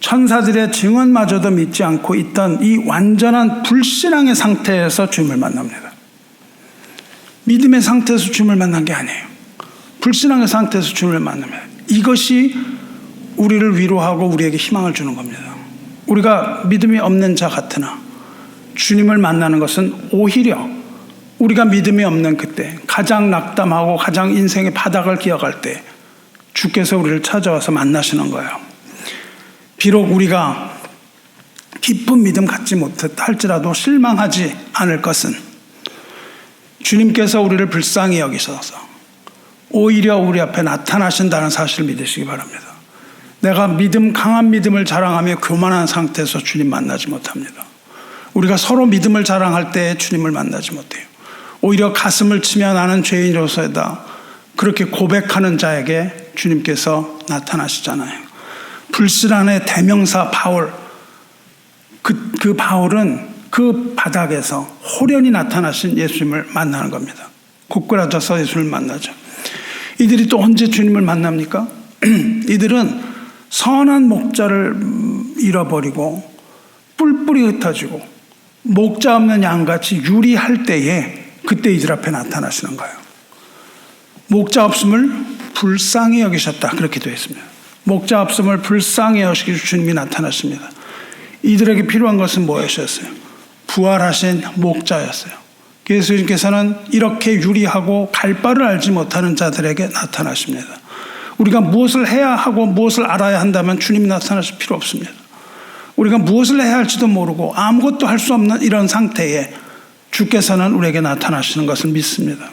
천사들의 증언마저도 믿지 않고 있던 이 완전한 불신앙의 상태에서 주님을 만납니다. 믿음의 상태에서 주님을 만난 게 아니에요. 불신앙의 상태에서 주님을 만납니다. 이것이 우리를 위로하고 우리에게 희망을 주는 겁니다. 우리가 믿음이 없는 자 같으나 주님을 만나는 것은 오히려 우리가 믿음이 없는 그때, 가장 낙담하고 가장 인생의 바닥을 기어갈 때 주께서 우리를 찾아와서 만나시는 거예요. 비록 우리가 깊은 믿음 갖지 못했다 할지라도 실망하지 않을 것은 주님께서 우리를 불쌍히 여기셔서 오히려 우리 앞에 나타나신다는 사실을 믿으시기 바랍니다. 내가 강한 믿음을 자랑하며 교만한 상태에서 주님 만나지 못합니다. 우리가 서로 믿음을 자랑할 때 주님을 만나지 못해요. 오히려 가슴을 치며 나는 죄인으로서이다. 그렇게 고백하는 자에게 주님께서 나타나시잖아요. 불신앙의 대명사 바울, 그 바울은 그 바닥에서 호련히 나타나신 예수님을 만나는 겁니다. 고꾸라져서 예수님을 만나죠. 이들이 또 언제 주님을 만납니까? 이들은 선한 목자를 잃어버리고 뿔뿔이 흩어지고 목자 없는 양같이 유리할 때에 그때 이들 앞에 나타나시는 거예요. 목자 없음을 불쌍히 여기셨다. 그렇게 되어 있습니다. 목자 없음을 불쌍히 여기시고 주님이 나타나십니다. 이들에게 필요한 것은 무엇이었어요? 부활하신 목자였어요. 예수님께서는 이렇게 유리하고 갈 바를 알지 못하는 자들에게 나타나십니다. 우리가 무엇을 해야 하고 무엇을 알아야 한다면 주님이 나타나실 필요 없습니다. 우리가 무엇을 해야 할지도 모르고 아무것도 할 수 없는 이런 상태에 주께서는 우리에게 나타나시는 것을 믿습니다.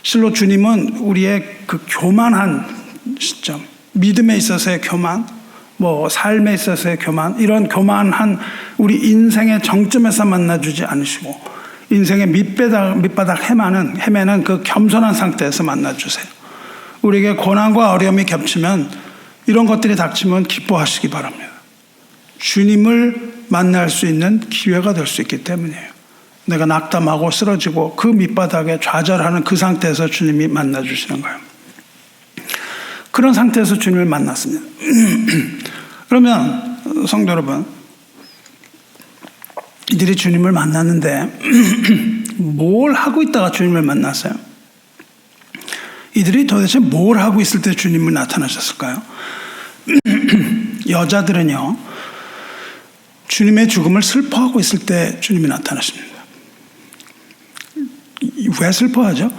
실로 주님은 우리의 그 교만한 시점, 믿음에 있어서의 교만, 삶에 있어서의 교만, 이런 교만한 우리 인생의 정점에서 만나주지 않으시고 인생의 밑바닥 헤매는 그 겸손한 상태에서 만나주세요. 우리에게 고난과 어려움이 겹치면 이런 것들이 닥치면 기뻐하시기 바랍니다. 주님을 만날 수 있는 기회가 될 수 있기 때문이에요. 내가 낙담하고 쓰러지고 그 밑바닥에 좌절하는 그 상태에서 주님이 만나주시는 거예요. 그런 상태에서 주님을 만났습니다. 그러면 성도 여러분, 이들이 주님을 만났는데 뭘 하고 있다가 주님을 만났어요? 이들이 도대체 뭘 하고 있을 때 주님을 나타나셨을까요? 여자들은요, 주님의 죽음을 슬퍼하고 있을 때 주님이 나타나십니다. 왜 슬퍼하죠?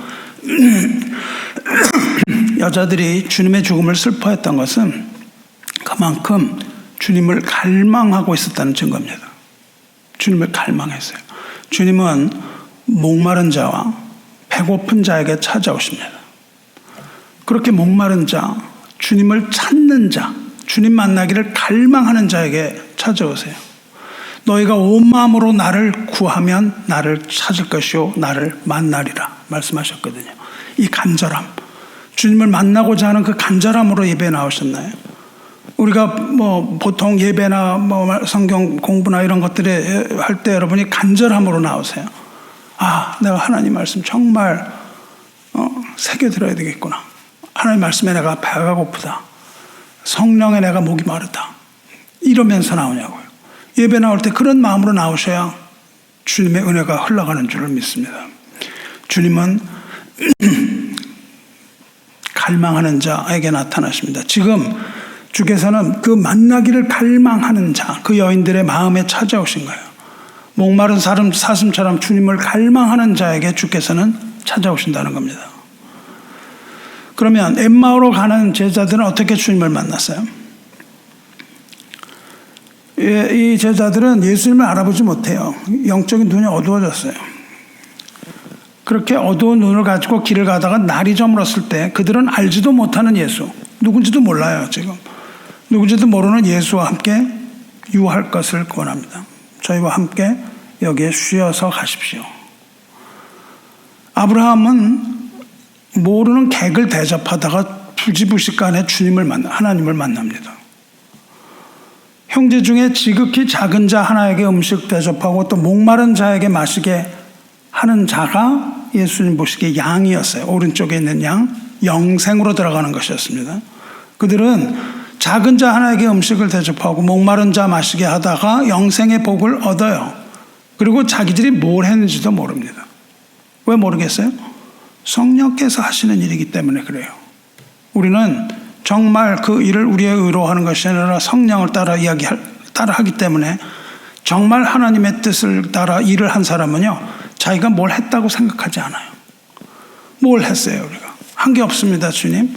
여자들이 주님의 죽음을 슬퍼했던 것은 그만큼 주님을 갈망하고 있었다는 증거입니다. 주님을 갈망했어요. 주님은 목마른 자와 배고픈 자에게 찾아오십니다. 그렇게 목마른 자, 주님을 찾는 자, 주님 만나기를 갈망하는 자에게 찾아오세요. 너희가 온 마음으로 나를 구하면 나를 찾을 것이요 나를 만나리라 말씀하셨거든요. 이 간절함, 주님을 만나고자 하는 그 간절함으로 예배에 나오셨나요? 우리가 보통 예배나 성경 공부나 이런 것들에 할 때 여러분이 간절함으로 나오세요. 내가 하나님 말씀 정말 새겨 들어야 되겠구나. 하나님 말씀에 내가 배가 고프다. 성령에 내가 목이 마르다. 이러면서 나오냐고요. 예배 나올 때 그런 마음으로 나오셔야 주님의 은혜가 흘러가는 줄을 믿습니다. 주님은 갈망하는 자에게 나타나십니다. 지금 주께서는 그 만나기를 갈망하는 자, 그 여인들의 마음에 찾아오신 거예요. 목마른 사슴처럼 주님을 갈망하는 자에게 주께서는 찾아오신다는 겁니다. 그러면 엠마오로 가는 제자들은 어떻게 주님을 만났어요? 이 제자들은 예수님을 알아보지 못해요. 영적인 눈이 어두워졌어요. 그렇게 어두운 눈을 가지고 길을 가다가 날이 저물었을 때 그들은 알지도 못하는 예수, 누군지도 몰라요. 지금 누군지도 모르는 예수와 함께 유할 것을 권합니다. 저희와 함께 여기에 쉬어서 가십시오. 아브라함은 모르는 객을 대접하다가 부지부식간에 하나님을 만납니다. 형제 중에 지극히 작은 자 하나에게 음식 대접하고 또 목마른 자에게 마시게 하는 자가 예수님 보시기에 양이었어요. 오른쪽에 있는 양, 영생으로 들어가는 것이었습니다. 그들은 작은 자 하나에게 음식을 대접하고 목마른 자 마시게 하다가 영생의 복을 얻어요. 그리고 자기들이 뭘 했는지도 모릅니다. 왜 모르겠어요? 성령께서 하시는 일이기 때문에 그래요. 우리는 정말 그 일을 우리의 의로 하는 것이 아니라 성령을 따라 하기 때문에 정말 하나님의 뜻을 따라 일을 한 사람은요, 자기가 뭘 했다고 생각하지 않아요. 뭘 했어요, 우리가? 한 게 없습니다, 주님.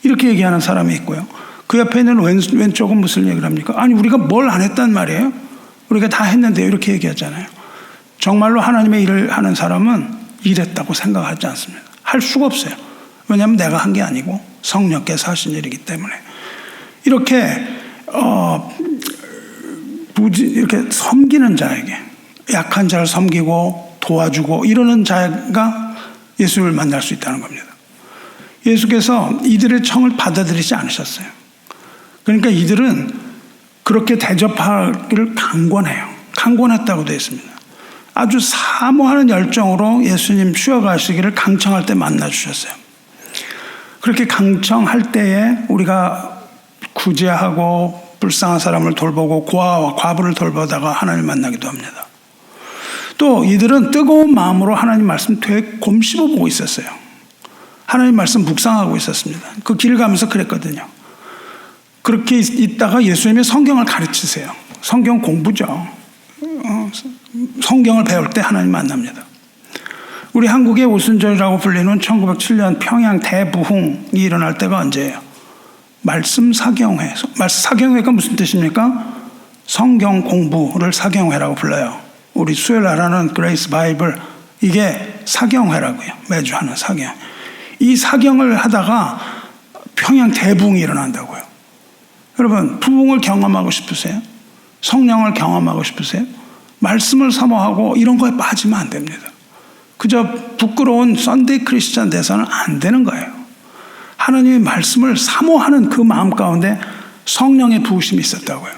이렇게 얘기하는 사람이 있고요. 그 옆에 있는 왼쪽은 무슨 얘기를 합니까? 아니, 우리가 뭘 안 했단 말이에요? 우리가 다 했는데요. 이렇게 얘기하잖아요. 정말로 하나님의 일을 하는 사람은 일했다고 생각하지 않습니다. 할 수가 없어요. 왜냐하면 내가 한 게 아니고 성령께서 하신 일이기 때문에. 이렇게 이렇게 섬기는 자에게, 약한 자를 섬기고 도와주고 이러는 자가 예수님을 만날 수 있다는 겁니다. 예수께서 이들의 청을 받아들이지 않으셨어요. 그러니까 이들은 그렇게 대접하기를 강권했다고 되어 있습니다. 아주 사모하는 열정으로 예수님 쉬어가시기를 강청할 때 만나주셨어요. 그렇게 강청할 때에 우리가 구제하고 불쌍한 사람을 돌보고 고아와 과부를 돌보다가 하나님을 만나기도 합니다. 또 이들은 뜨거운 마음으로 하나님 말씀 되게 곰씹어 보고 있었어요. 하나님 말씀 묵상하고 있었습니다. 그 길 가면서 그랬거든요. 그렇게 있다가 예수님이 성경을 가르치세요. 성경 공부죠. 성경을 배울 때 하나님 만납니다. 우리 한국의 오순절이라고 불리는 1907년 평양 대부흥이 일어날 때가 언제예요? 말씀 사경회. 사경회가 무슨 뜻입니까? 성경 공부를 사경회라고 불러요. 우리 수요일날하는 그레이스 바이블, 이게 사경회라고요. 매주 하는 사경. 이 사경을 하다가 평양 대부흥이 일어난다고요. 여러분, 부흥을 경험하고 싶으세요? 성령을 경험하고 싶으세요? 말씀을 사모하고 이런 거에 빠지면 안 됩니다. 그저 부끄러운 썬데이 크리스찬 돼서는 안 되는 거예요. 하나님의 말씀을 사모하는 그 마음 가운데 성령의 부으심이 있었다고요.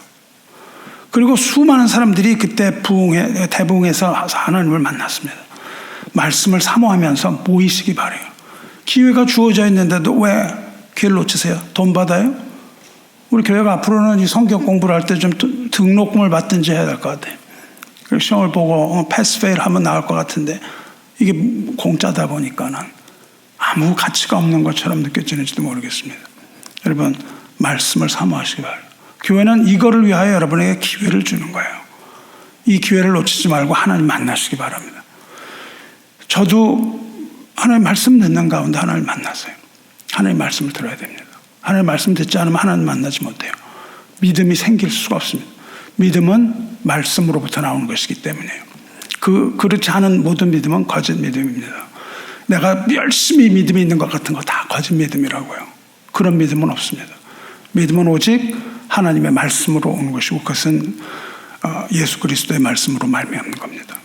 그리고 수많은 사람들이 그때 대부흥에서 하나님을 만났습니다. 말씀을 사모하면서 모이시기 바래요. 기회가 주어져 있는데도 왜 기회를 놓치세요? 돈 받아요? 우리 교회가 앞으로는 이 성경 공부를 할 때 좀 등록금을 받든지 해야 될 것 같아요. 시험을 보고 패스페일 하면 나올 것 같은데 이게 공짜다 보니까는 아무 가치가 없는 것처럼 느껴지는지도 모르겠습니다. 여러분, 말씀을 사모하시기 바랍니다. 교회는 이거를 위하여 여러분에게 기회를 주는 거예요. 이 기회를 놓치지 말고 하나님 만나시기 바랍니다. 저도 하나님 말씀 듣는 가운데 하나님 만났어요. 하나님 말씀을 들어야 됩니다. 하나님 말씀 듣지 않으면 하나님 만나지 못해요. 믿음이 생길 수가 없습니다. 믿음은 말씀으로부터 나오는 것이기 때문에요. 그렇지 않은 모든 믿음은 거짓 믿음입니다. 내가 열심히 믿음이 있는 것 같은 거 다 거짓 믿음이라고요. 그런 믿음은 없습니다. 믿음은 오직 하나님의 말씀으로 오는 것이고 그것은 예수 그리스도의 말씀으로 말미암는 겁니다.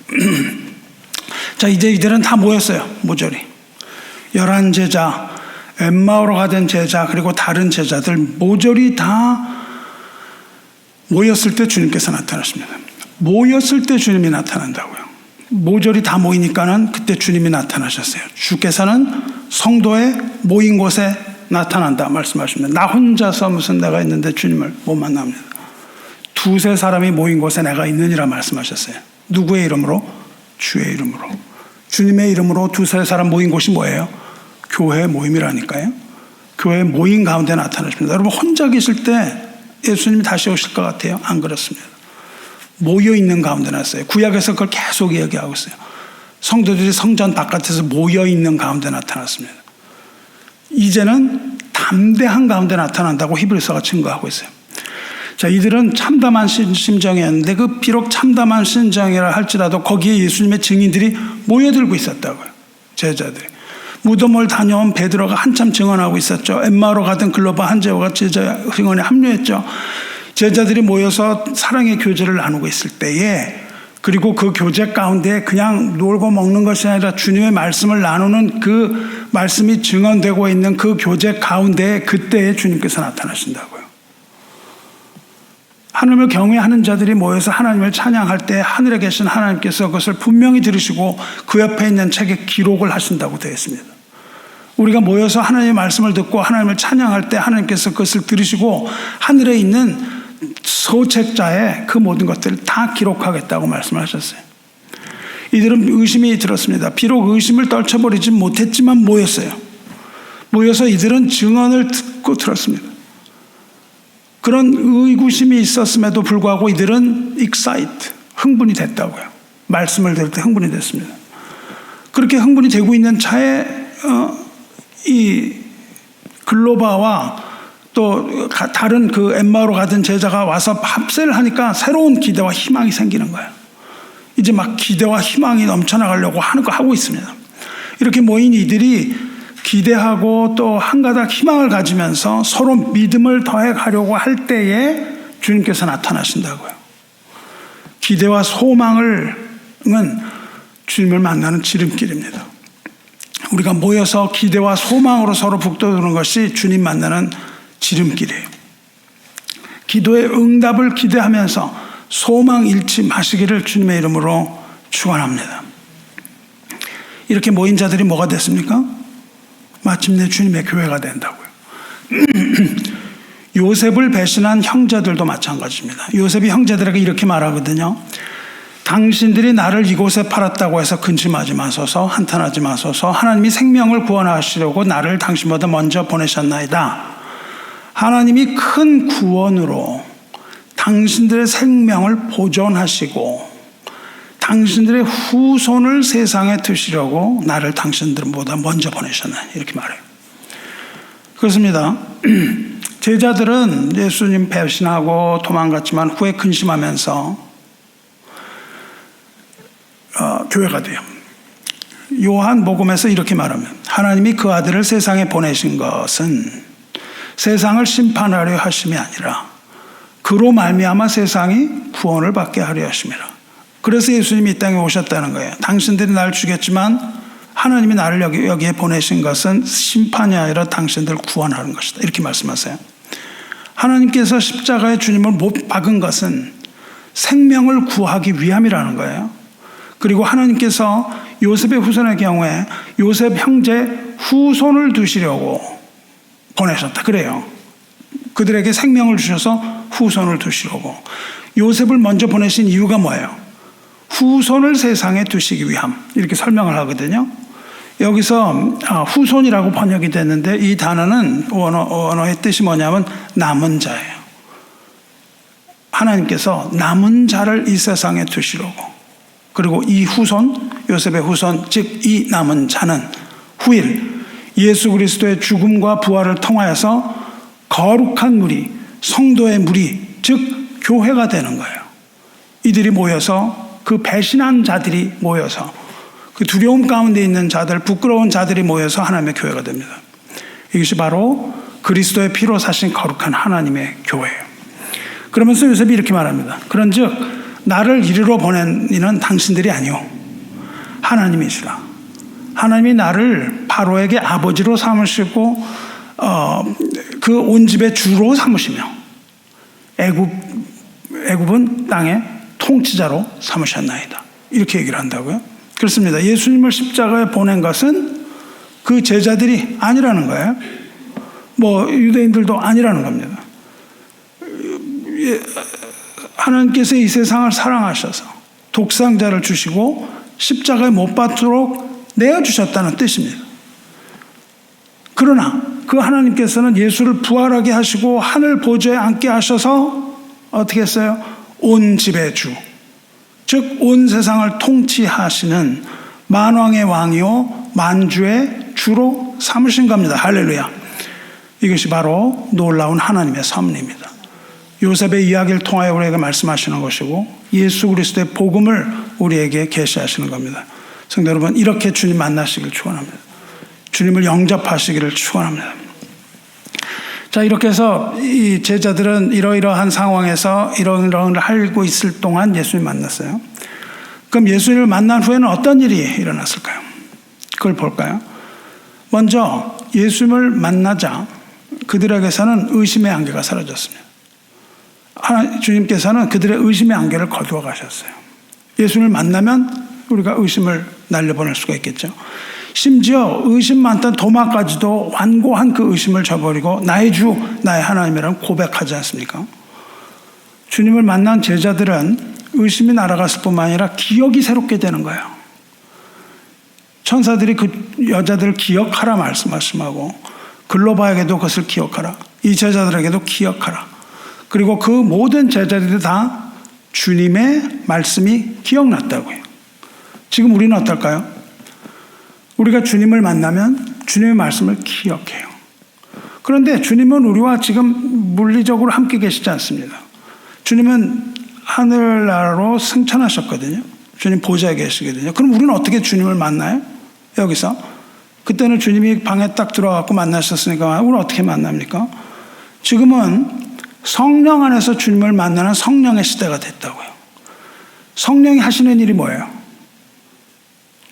자, 이제 이들은 다 모였어요. 모조리 11제자, 엠마오로 가던 제자, 그리고 다른 제자들 모조리 다 모였을 때 주님께서 나타나십니다. 모였을 때 주님이 나타난다고요. 모조리 다 모이니까는 그때 주님이 나타나셨어요. 주께서는 성도의 모인 곳에 나타난다 말씀하십니다. 나 혼자서 무슨 내가 있는데 주님을 못 만납니다. 두세 사람이 모인 곳에 내가 있느니라 말씀하셨어요. 누구의 이름으로? 주의 이름으로. 주님의 이름으로 두세 사람 모인 곳이 뭐예요? 교회 모임이라니까요. 교회 모임 가운데 나타나십니다. 여러분, 혼자 계실 때 예수님이 다시 오실 것 같아요? 안 그렇습니다. 모여 있는 가운데 났어요. 구약에서 그걸 계속 이야기하고 있어요. 성도들이 성전 바깥에서 모여 있는 가운데 나타났습니다. 이제는 담대한 가운데 나타난다고 히브리서가 증거하고 있어요. 자, 이들은 참담한 심정이었는데 그 비록 참담한 심정이라 할지라도 거기에 예수님의 증인들이 모여들고 있었다고요. 제자들이. 무덤을 다녀온 베드로가 한참 증언하고 있었죠. 엠마오로 가던 글로바 한재호가 제자 증언에 합류했죠. 제자들이 모여서 사랑의 교제를 나누고 있을 때에, 그리고 그 교제 가운데 그냥 놀고 먹는 것이 아니라 주님의 말씀을 나누는 그 말씀이 증언되고 있는 그 교제 가운데 그때에 주님께서 나타나신다고요. 하나님을 경외하는 자들이 모여서 하나님을 찬양할 때 하늘에 계신 하나님께서 그것을 분명히 들으시고 그 옆에 있는 책에 기록을 하신다고 되어 있습니다. 우리가 모여서 하나님의 말씀을 듣고 하나님을 찬양할 때 하나님께서 그것을 들으시고 하늘에 있는 서책자에 그 모든 것들을 다 기록하겠다고 말씀하셨어요. 이들은 의심이 들었습니다. 비록 의심을 떨쳐버리지 못했지만 모였어요. 모여서 이들은 증언을 듣고 들었습니다. 그런 의구심이 있었음에도 불구하고 이들은 흥분이 됐다고요. 말씀을 들을 때 흥분이 됐습니다. 그렇게 흥분이 되고 있는 차에 이 글로바와 또 다른 그 엠마오로 가던 제자가 와서 합세를 하니까 새로운 기대와 희망이 생기는 거예요. 이제 막 기대와 희망이 넘쳐나가려고 하는 거 하고 있습니다. 이렇게 모인 이들이 기대하고 또 한 가닥 희망을 가지면서 서로 믿음을 더해 가려고 할 때에 주님께서 나타나신다고요. 기대와 소망은 주님을 만나는 지름길입니다. 우리가 모여서 기대와 소망으로 서로 북돋우는 것이 주님 만나는 지름길이에요. 기도의 응답을 기대하면서 소망 잃지 마시기를 주님의 이름으로 축원합니다. 이렇게 모인 자들이 뭐가 됐습니까? 마침내 주님의 교회가 된다고요. 요셉을 배신한 형제들도 마찬가지입니다. 요셉이 형제들에게 이렇게 말하거든요. 당신들이 나를 이곳에 팔았다고 해서 근심하지 마소서, 한탄하지 마소서. 하나님이 생명을 구원하시려고 나를 당신보다 먼저 보내셨나이다. 하나님이 큰 구원으로 당신들의 생명을 보존하시고 당신들의 후손을 세상에 두시려고 나를 당신들보다 먼저 보내셨나니, 이렇게 말해요. 그렇습니다. 제자들은 예수님 배신하고 도망갔지만 후에 근심하면서 교회가 돼요. 요한복음에서 이렇게 말하면 하나님이 그 아들을 세상에 보내신 것은 세상을 심판하려 하심이 아니라 그로 말미암아 세상이 구원을 받게 하려 하심이라. 그래서 예수님이 이 땅에 오셨다는 거예요. 당신들이 나를 죽였지만 하나님이 나를 여기에 보내신 것은 심판이 아니라 당신들을 구원하는 것이다, 이렇게 말씀하세요. 하나님께서 십자가에 주님을 못 박은 것은 생명을 구하기 위함이라는 거예요. 그리고 하나님께서 요셉의 후손의 경우에 요셉 형제 후손을 두시려고 보내셨다 그래요. 그들에게 생명을 주셔서 후손을 두시려고. 요셉을 먼저 보내신 이유가 뭐예요? 후손을 세상에 두시기 위함, 이렇게 설명을 하거든요. 여기서 후손이라고 번역이 됐는데 이 단어는 원어의 뜻이 뭐냐면 남은 자예요. 하나님께서 남은 자를 이 세상에 두시려고. 그리고 이 후손, 요셉의 후손, 즉 이 남은 자는 후일 예수 그리스도의 죽음과 부활을 통하여서 거룩한 무리, 성도의 무리, 즉 교회가 되는 거예요. 이들이 모여서, 그 배신한 자들이 모여서, 그 두려움 가운데 있는 자들, 부끄러운 자들이 모여서 하나님의 교회가 됩니다. 이것이 바로 그리스도의 피로 사신 거룩한 하나님의 교회예요. 그러면서 요셉이 이렇게 말합니다. 그런즉 나를 이리로 보낸 이는 당신들이 아니오 하나님이시라. 하나님이 나를 바로에게 아버지로 삼으시고 그 온 집의 주로 삼으시며 애굽은 땅의 통치자로 삼으셨나이다, 이렇게 얘기를 한다고요. 그렇습니다. 예수님을 십자가에 보낸 것은 그 제자들이 아니라는 거예요. 유대인들도 아니라는 겁니다. 하나님께서 이 세상을 사랑하셔서 독생자를 주시고 십자가에 못 박도록 내어주셨다는 뜻입니다. 그러나 그 하나님께서는 예수를 부활하게 하시고 하늘 보좌에 앉게 하셔서 어떻게 했어요? 온 집의 주, 즉 온 세상을 통치하시는 만왕의 왕이요 만주의 주로 삼으신 겁니다. 할렐루야. 이것이 바로 놀라운 하나님의 섭리입니다. 요셉의 이야기를 통하여 우리에게 말씀하시는 것이고 예수 그리스도의 복음을 우리에게 계시하시는 겁니다. 성도 여러분, 이렇게 주님 만나시길 축원합니다. 주님을 영접하시기를 축원합니다. 자, 이렇게 해서 이 제자들은 이러이러한 상황에서 이러이러한 알고 있을 동안 예수님 만났어요. 그럼 예수님을 만난 후에는 어떤 일이 일어났을까요? 그걸 볼까요? 먼저 예수님을 만나자 그들에게서는 의심의 안개가 사라졌습니다. 주님께서는 그들의 의심의 안개를 거두어 가셨어요. 예수님을 만나면 우리가 의심을 날려보낼 수가 있겠죠. 심지어 의심 많던 도마까지도 완고한 그 의심을 저버리고 나의 주, 나의 하나님이라는 고백하지 않습니까? 주님을 만난 제자들은 의심이 날아갔을 뿐만 아니라 기억이 새롭게 되는 거예요. 천사들이 그 여자들을 기억하라 말씀하고 글로바에게도 그것을 기억하라, 이 제자들에게도 기억하라. 그리고 그 모든 제자들이 다 주님의 말씀이 기억났다고요. 지금 우리는 어떨까요? 우리가 주님을 만나면 주님의 말씀을 기억해요. 그런데 주님은 우리와 지금 물리적으로 함께 계시지 않습니다. 주님은 하늘나라로 승천하셨거든요. 주님 보좌에 계시거든요. 그럼 우리는 어떻게 주님을 만나요? 여기서. 그때는 주님이 방에 딱 들어가고 만나셨으니까 우리는 어떻게 만납니까? 지금은 성령 안에서 주님을 만나는 성령의 시대가 됐다고요. 성령이 하시는 일이 뭐예요?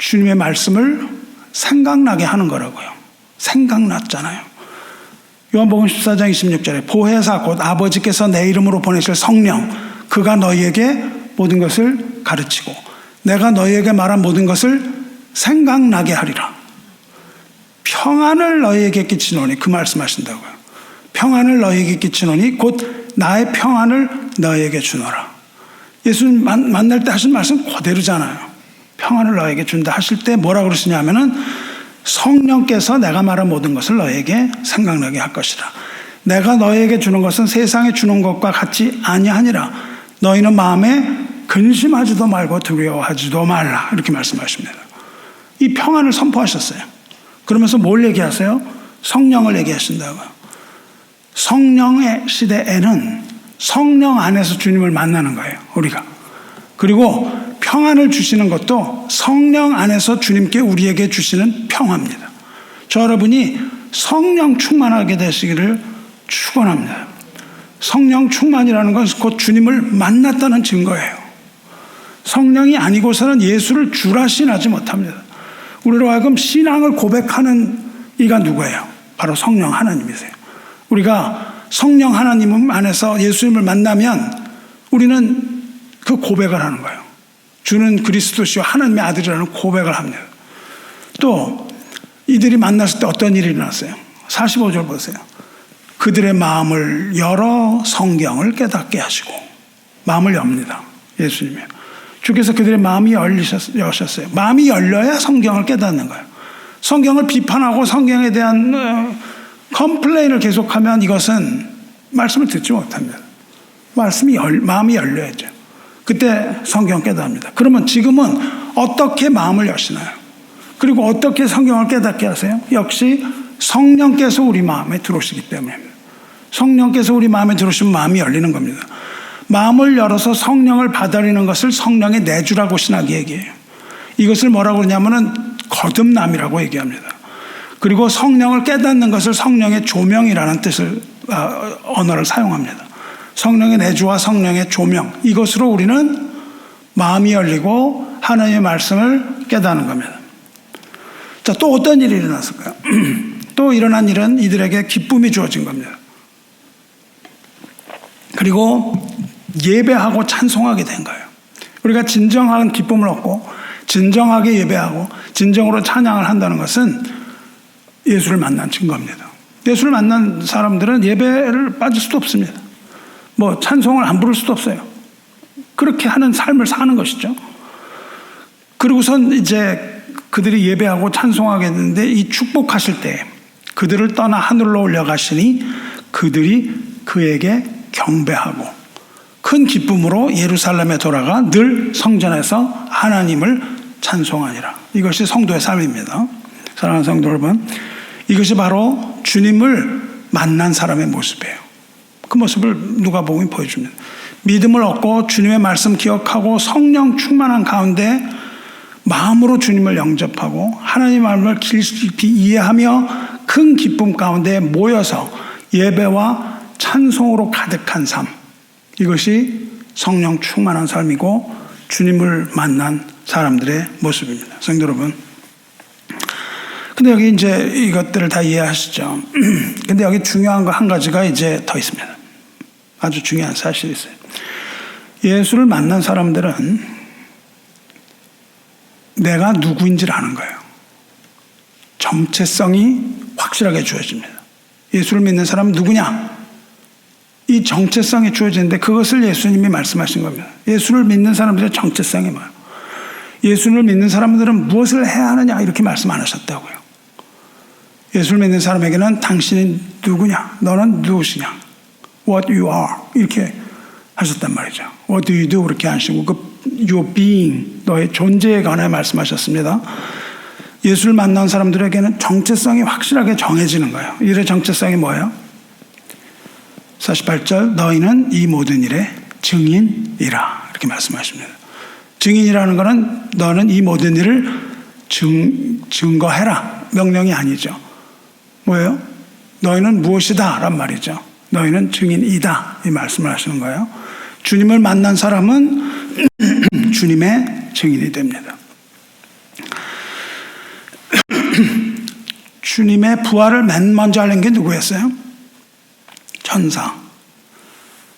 주님의 말씀을 생각나게 하는 거라고요. 생각났잖아요. 요한복음 14장 26절에 보혜사 곧 아버지께서 내 이름으로 보내실 성령 그가 너희에게 모든 것을 가르치고 내가 너희에게 말한 모든 것을 생각나게 하리라. 평안을 너희에게 끼치노니 그 말씀하신다고요. 평안을 너희에게 끼치노니 곧 나의 평안을 너희에게 주노라. 예수님 만날 때 하신 말씀 그대로잖아요. 평안을 너희에게 준다 하실 때 뭐라고 그러시냐면은 성령께서 내가 말한 모든 것을 너희에게 생각나게 할 것이라. 내가 너희에게 주는 것은 세상에 주는 것과 같이 아니하니라. 너희는 마음에 근심하지도 말고 두려워하지도 말라. 이렇게 말씀하십니다. 이 평안을 선포하셨어요. 그러면서 뭘 얘기하세요? 성령을 얘기하신다고요. 성령의 시대에는 성령 안에서 주님을 만나는 거예요. 우리가. 그리고 평안을 주시는 것도 성령 안에서 주님께 우리에게 주시는 평화입니다. 저 여러분이 성령 충만하게 되시기를 축원합니다. 성령 충만이라는 것은 곧 주님을 만났다는 증거예요. 성령이 아니고서는 예수를 주라 시인하지 못합니다. 우리로 하여금 신앙을 고백하는 이가 누구예요? 바로 성령 하나님이세요. 우리가 성령 하나님 안에서 예수님을 만나면 우리는 그 고백을 하는 거예요. 주는 그리스도시요 하나님의 아들이라는 고백을 합니다. 또 이들이 만났을 때 어떤 일이 일어났어요? 45절 보세요. 그들의 마음을 열어 성경을 깨닫게 하시고 마음을 엽니다. 예수님이. 주께서 그들의 마음이 여셨어요. 마음이 열려야 성경을 깨닫는 거예요. 성경을 비판하고 성경에 대한 컴플레인을 계속하면 이것은 말씀을 듣지 못합니다. 마음이 열려야죠. 그때 성경 깨닫습니다. 그러면 지금은 어떻게 마음을 여시나요? 그리고 어떻게 성경을 깨닫게 하세요? 역시 성령께서 우리 마음에 들어오시기 때문입니다. 성령께서 우리 마음에 들어오시면 마음이 열리는 겁니다. 마음을 열어서 성령을 받아들이는 것을 성령의 내주라고 신학이 얘기해요. 이것을 뭐라고 그러냐면은 거듭남이라고 얘기합니다. 그리고 성령을 깨닫는 것을 성령의 조명이라는 뜻을 언어를 사용합니다. 성령의 내주와 성령의 조명, 이것으로 우리는 마음이 열리고 하나님의 말씀을 깨닫는 겁니다. 자, 또 어떤 일이 일어났을까요? 또 일어난 일은 이들에게 기쁨이 주어진 겁니다. 그리고 예배하고 찬송하게 된 거예요. 우리가 진정한 기쁨을 얻고 진정하게 예배하고 진정으로 찬양을 한다는 것은 예수를 만난 증거입니다. 예수를 만난 사람들은 예배를 빠질 수도 없습니다. 뭐 찬송을 안 부를 수도 없어요. 그렇게 하는 삶을 사는 것이죠. 그리고선 이제 그들이 예배하고 찬송하게 되는데 이 축복하실 때 그들을 떠나 하늘로 올려가시니 그들이 그에게 경배하고 큰 기쁨으로 예루살렘에 돌아가 늘 성전에서 하나님을 찬송하니라. 이것이 성도의 삶입니다. 사랑하는 성도 여러분, 이것이 바로 주님을 만난 사람의 모습이에요. 그 모습을 누가복음이 보여줍니다. 믿음을 얻고 주님의 말씀 기억하고 성령 충만한 가운데 마음으로 주님을 영접하고 하나님의 말씀을 깊이 이해하며 큰 기쁨 가운데 모여서 예배와 찬송으로 가득한 삶, 이것이 성령 충만한 삶이고 주님을 만난 사람들의 모습입니다. 성도 여러분, 근데 여기 이제 이것들을 다 이해하시죠? 근데 여기 중요한 거 한 가지가 이제 더 있습니다. 아주 중요한 사실이 있어요. 예수를 만난 사람들은 내가 누구인지를 아는 거예요. 정체성이 확실하게 주어집니다. 예수를 믿는 사람은 누구냐? 이 정체성이 주어지는데 그것을 예수님이 말씀하신 겁니다. 예수를 믿는 사람들의 정체성이 뭐예요? 예수를 믿는 사람들은 무엇을 해야 하느냐 이렇게 말씀 안 하셨다고요. 예수를 믿는 사람에게는 당신이 누구냐? 너는 누구시냐? What you are 이렇게 하셨단 말이죠. What do you do 그렇게 하시고 그 your being 너의 존재에 관해 말씀하셨습니다. 예수를 만난 사람들에게는 정체성이 확실하게 정해지는 거예요. 일의 정체성이 뭐예요? 48절 너희는 이 모든 일의 증인이라 이렇게 말씀하십니다. 증인이라는 것은 너는 이 모든 일을 증거해라 명령이 아니죠. 뭐예요? 너희는 무엇이다 란 말이죠. 너희는 증인이다 이 말씀을 하시는 거예요. 주님을 만난 사람은 주님의 증인이 됩니다. 주님의 부활을 맨 먼저 알린 게 누구였어요? 천사.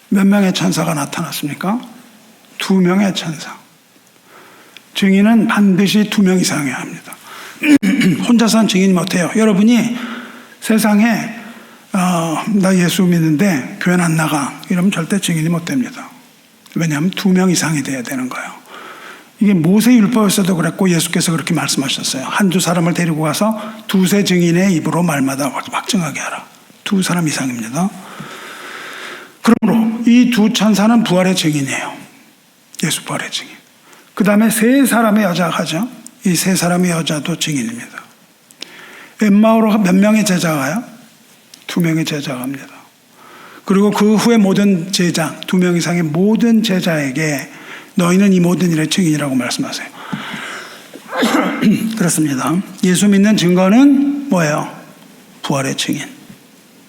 몇 명의 천사가 나타났습니까? 2명의 천사. 증인은 반드시 2명 이상이어야 합니다. 혼자서는 증인이 못해요. 여러분이 세상에 나 예수 믿는데 교회는 안 나가 이러면 절대 증인이 못됩니다. 왜냐하면 2명 이상이 돼야 되는 거예요. 이게 모세율법에서도 그랬고 예수께서 그렇게 말씀하셨어요. 한두 사람을 데리고 가서 2세 증인의 입으로 말마다 확증하게 하라. 2사람 이상입니다. 그러므로 이 2 천사는 부활의 증인이에요. 예수 부활의 증인. 그 다음에 3사람의 여자가 가죠. 이 3사람의 여자도 증인입니다. 엠마오로 몇 명의 제자가 가요? 2명의 제자가 갑니다. 그리고 그 후에 모든 제자, 2명 이상의 모든 제자에게 너희는 이 모든 일의 증인이라고 말씀하세요. 그렇습니다. 예수 믿는 증거는 뭐예요? 부활의 증인.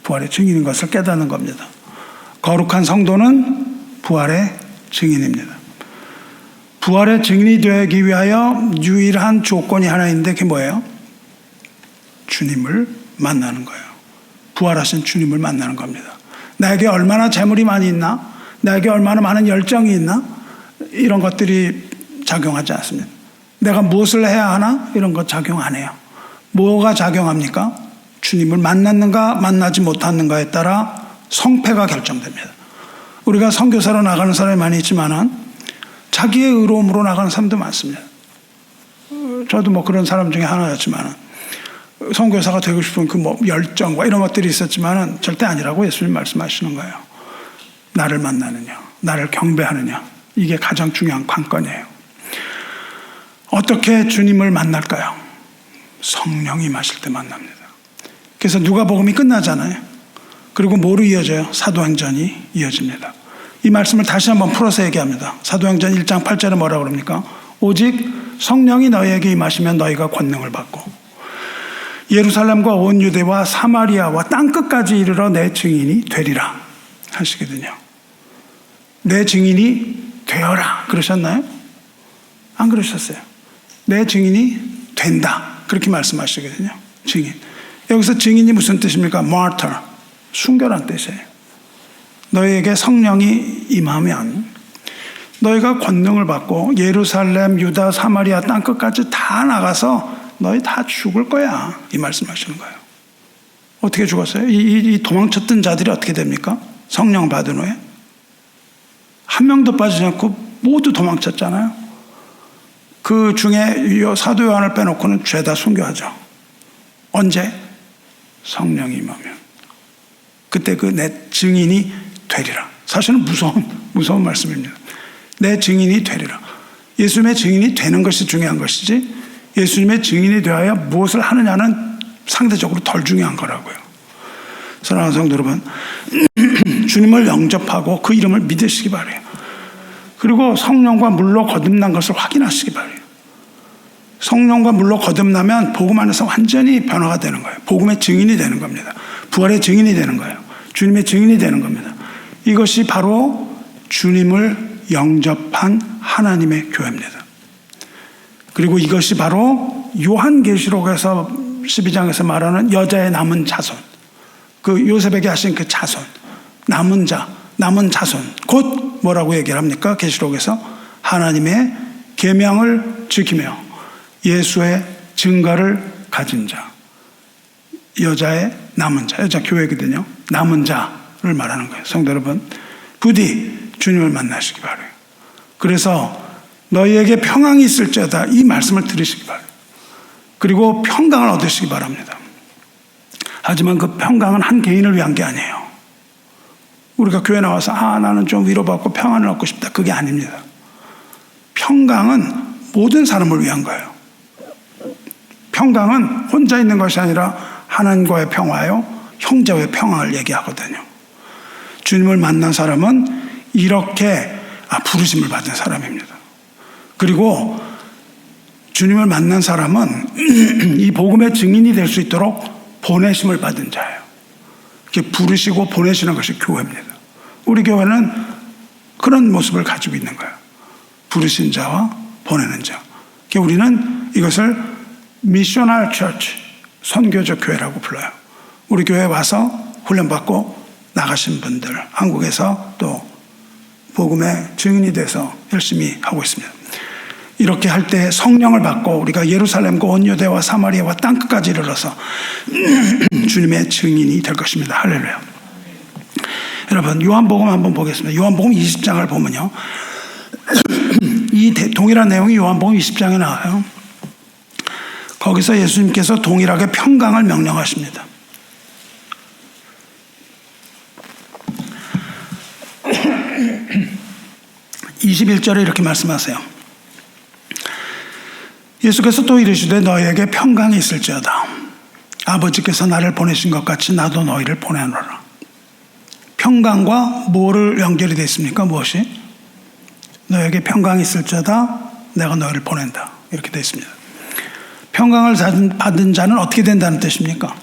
부활의 증인인 것을 깨닫는 겁니다. 거룩한 성도는 부활의 증인입니다. 부활의 증인이 되기 위하여 유일한 조건이 하나 있는데 그게 뭐예요? 주님을 만나는 거예요. 부활하신 주님을 만나는 겁니다. 나에게 얼마나 재물이 많이 있나? 나에게 얼마나 많은 열정이 있나? 이런 것들이 작용하지 않습니다. 내가 무엇을 해야 하나? 이런 것 작용 안 해요. 뭐가 작용합니까? 주님을 만났는가 만나지 못하는가에 따라 성패가 결정됩니다. 우리가 선교사로 나가는 사람이 많이 있지만은 자기의 의로움으로 나가는 사람도 많습니다. 저도 뭐 그런 사람 중에 하나였지만은 선교사가 되고 싶은 그 뭐 열정과 이런 것들이 있었지만은 절대 아니라고 예수님 말씀하시는 거예요. 나를 만나느냐, 나를 경배하느냐, 이게 가장 중요한 관건이에요. 어떻게 주님을 만날까요? 성령이 임하실 때 만납니다. 그래서 누가복음이 끝나잖아요. 그리고 뭐로 이어져요? 사도행전이 이어집니다. 이 말씀을 다시 한번 풀어서 얘기합니다. 사도행전 1장 8절에 뭐라고 그럽니까? 오직 성령이 너희에게 임하시면 너희가 권능을 받고 예루살렘과 온 유대와 사마리아와 땅끝까지 이르러 내 증인이 되리라 하시거든요. 내 증인이 되어라 그러셨나요? 안 그러셨어요. 내 증인이 된다 그렇게 말씀하시거든요. 증인. 여기서 증인이 무슨 뜻입니까? martyr, 순결한 뜻이에요. 너희에게 성령이 임하면 너희가 권능을 받고 예루살렘, 유다, 사마리아 땅끝까지 다 나가서 너희 다 죽을 거야. 이 말씀하시는 거예요. 어떻게 죽었어요? 이 도망쳤던 자들이 어떻게 됩니까? 성령 받은 후에 한 명도 빠지지 않고 모두 도망쳤잖아요. 그 중에 사도 요한을 빼놓고는 죄다 순교하죠. 언제? 성령이 임하면. 그때 그 내 증인이 되리라. 사실은 무서운 말씀입니다. 내 증인이 되리라. 예수님의 증인이 되는 것이 중요한 것이지 예수님의 증인이 되어야 무엇을 하느냐는 상대적으로 덜 중요한 거라고요. 사랑하는 성도 여러분, 주님을 영접하고 그 이름을 믿으시기 바래요. 그리고 성령과 물로 거듭난 것을 확인하시기 바래요. 성령과 물로 거듭나면 복음 안에서 완전히 변화가 되는 거예요. 복음의 증인이 되는 겁니다. 부활의 증인이 되는 거예요. 주님의 증인이 되는 겁니다. 이것이 바로 주님을 영접한 하나님의 교회입니다. 그리고 이것이 바로 요한계시록에서 12장에서 말하는 여자의 남은 자손, 그 요셉에게 하신 그 자손, 남은 자손, 곧 뭐라고 얘기를 합니까? 계시록에서 하나님의 계명을 지키며 예수의 증거를 가진 자, 여자의 남은 자, 여자 교회거든요. 남은 자를 말하는 거예요. 성도 여러분, 부디 주님을 만나시기 바라요. 그래서 너희에게 평강이 있을지어다 이 말씀을 들으시기 바라요. 그리고 평강을 얻으시기 바랍니다. 하지만 그 평강은 한 개인을 위한 게 아니에요. 우리가 교회 나와서 나는 좀 위로받고 평안을 얻고 싶다. 그게 아닙니다. 평강은 모든 사람을 위한 거예요. 평강은 혼자 있는 것이 아니라 하나님과의 평화요, 형제와의 평화를 얘기하거든요. 주님을 만난 사람은 이렇게 부르심을 받은 사람입니다. 그리고 주님을 만난 사람은 이 복음의 증인이 될 수 있도록 보내심을 받은 자예요. 이렇게 부르시고 보내시는 것이 교회입니다. 우리 교회는 그런 모습을 가지고 있는 거예요. 부르신 자와 보내는 자. 우리는 이것을 미셔널 처치, 선교적 교회라고 불러요. 우리 교회에 와서 훈련받고 나가신 분들, 한국에서 또 복음의 증인이 돼서 열심히 하고 있습니다. 이렇게 할 때 성령을 받고 우리가 예루살렘과 온 유대와 사마리아와 땅끝까지 이르러서 주님의 증인이 될 것입니다. 할렐루야. 여러분, 요한복음 한번 보겠습니다. 요한복음 20장을 보면요, 이 동일한 내용이 요한복음 20장에 나와요. 거기서 예수님께서 동일하게 평강을 명령하십니다. 21절에 이렇게 말씀하세요. 예수께서 또 이르시되 너희에게 평강이 있을지어다. 아버지께서 나를 보내신 것 같이 나도 너희를 보내노라. 평강과 뭐를 연결이 되어 있습니까? 무엇이? 너희에게 평강이 있을지어다. 내가 너희를 보낸다. 이렇게 되어 있습니다. 평강을 받은 자는 어떻게 된다는 뜻입니까?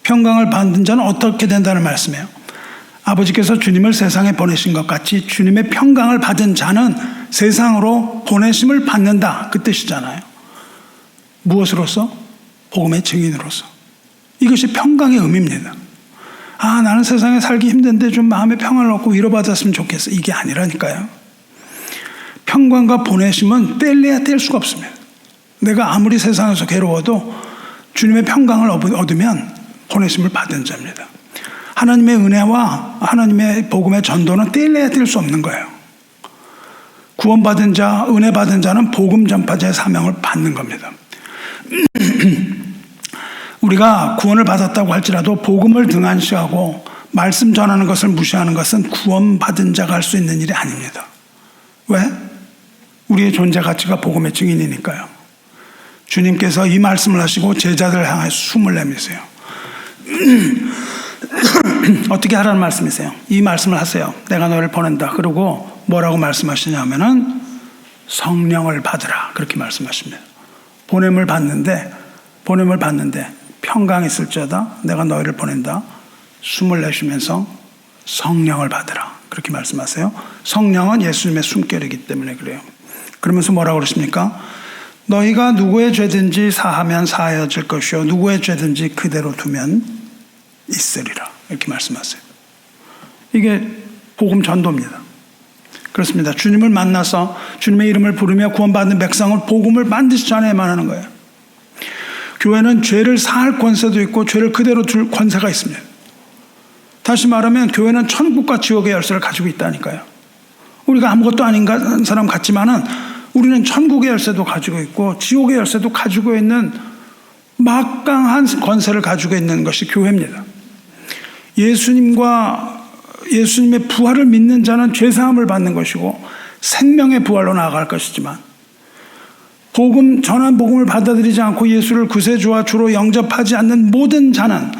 평강을 받은 자는 어떻게 된다는 말씀이에요. 아버지께서 주님을 세상에 보내신 것 같이 주님의 평강을 받은 자는 세상으로 보내심을 받는다. 그 뜻이잖아요. 무엇으로서? 복음의 증인으로서. 이것이 평강의 의미입니다. 아, 나는 세상에 살기 힘든데 좀 마음의 평안을 얻고 위로받았으면 좋겠어. 이게 아니라니까요. 평강과 보내심은 뗄래야 뗄 수가 없습니다. 내가 아무리 세상에서 괴로워도 주님의 평강을 얻으면 보내심을 받은 자입니다. 하나님의 은혜와 하나님의 복음의 전도는 뗄래야 뗄 수 없는 거예요. 구원받은 자, 은혜 받은 자는 복음 전파자의 사명을 받는 겁니다. 우리가 구원을 받았다고 할지라도 복음을 등한시하고 말씀 전하는 것을 무시하는 것은 구원받은 자가 할 수 있는 일이 아닙니다. 왜? 우리의 존재 가치가 복음의 증인이니까요. 주님께서 이 말씀을 하시고 제자들을 향해 숨을 내미세요. 어떻게 하라는 말씀이세요? 이 말씀을 하세요. 내가 너를 보낸다. 그리고 뭐라고 말씀하시냐면은 성령을 받으라. 그렇게 말씀하십니다. 보냄을 받는데 평강이 있을지어다. 내가 너희를 보낸다. 숨을 내쉬면서 성령을 받으라. 그렇게 말씀하세요. 성령은 예수님의 숨결이기 때문에 그래요. 그러면서 뭐라고 그러십니까? 너희가 누구의 죄든지 사하면 사하여질 것이요 누구의 죄든지 그대로 두면 있으리라. 이렇게 말씀하세요. 이게 복음 전도입니다. 그렇습니다. 주님을 만나서 주님의 이름을 부르며 구원받는 백성을 복음을 반드시 전해야만 하는 거예요. 교회는 죄를 사할 권세도 있고 죄를 그대로 둘 권세가 있습니다. 다시 말하면 교회는 천국과 지옥의 열쇠를 가지고 있다니까요. 우리가 아무것도 아닌 사람 같지만은 우리는 천국의 열쇠도 가지고 있고 지옥의 열쇠도 가지고 있는 막강한 권세를 가지고 있는 것이 교회입니다. 예수님의 부활을 믿는 자는 죄사함을 받는 것이고 생명의 부활로 나아갈 것이지만 전한 복음을 받아들이지 않고 예수를 구세주와 주로 영접하지 않는 모든 자는,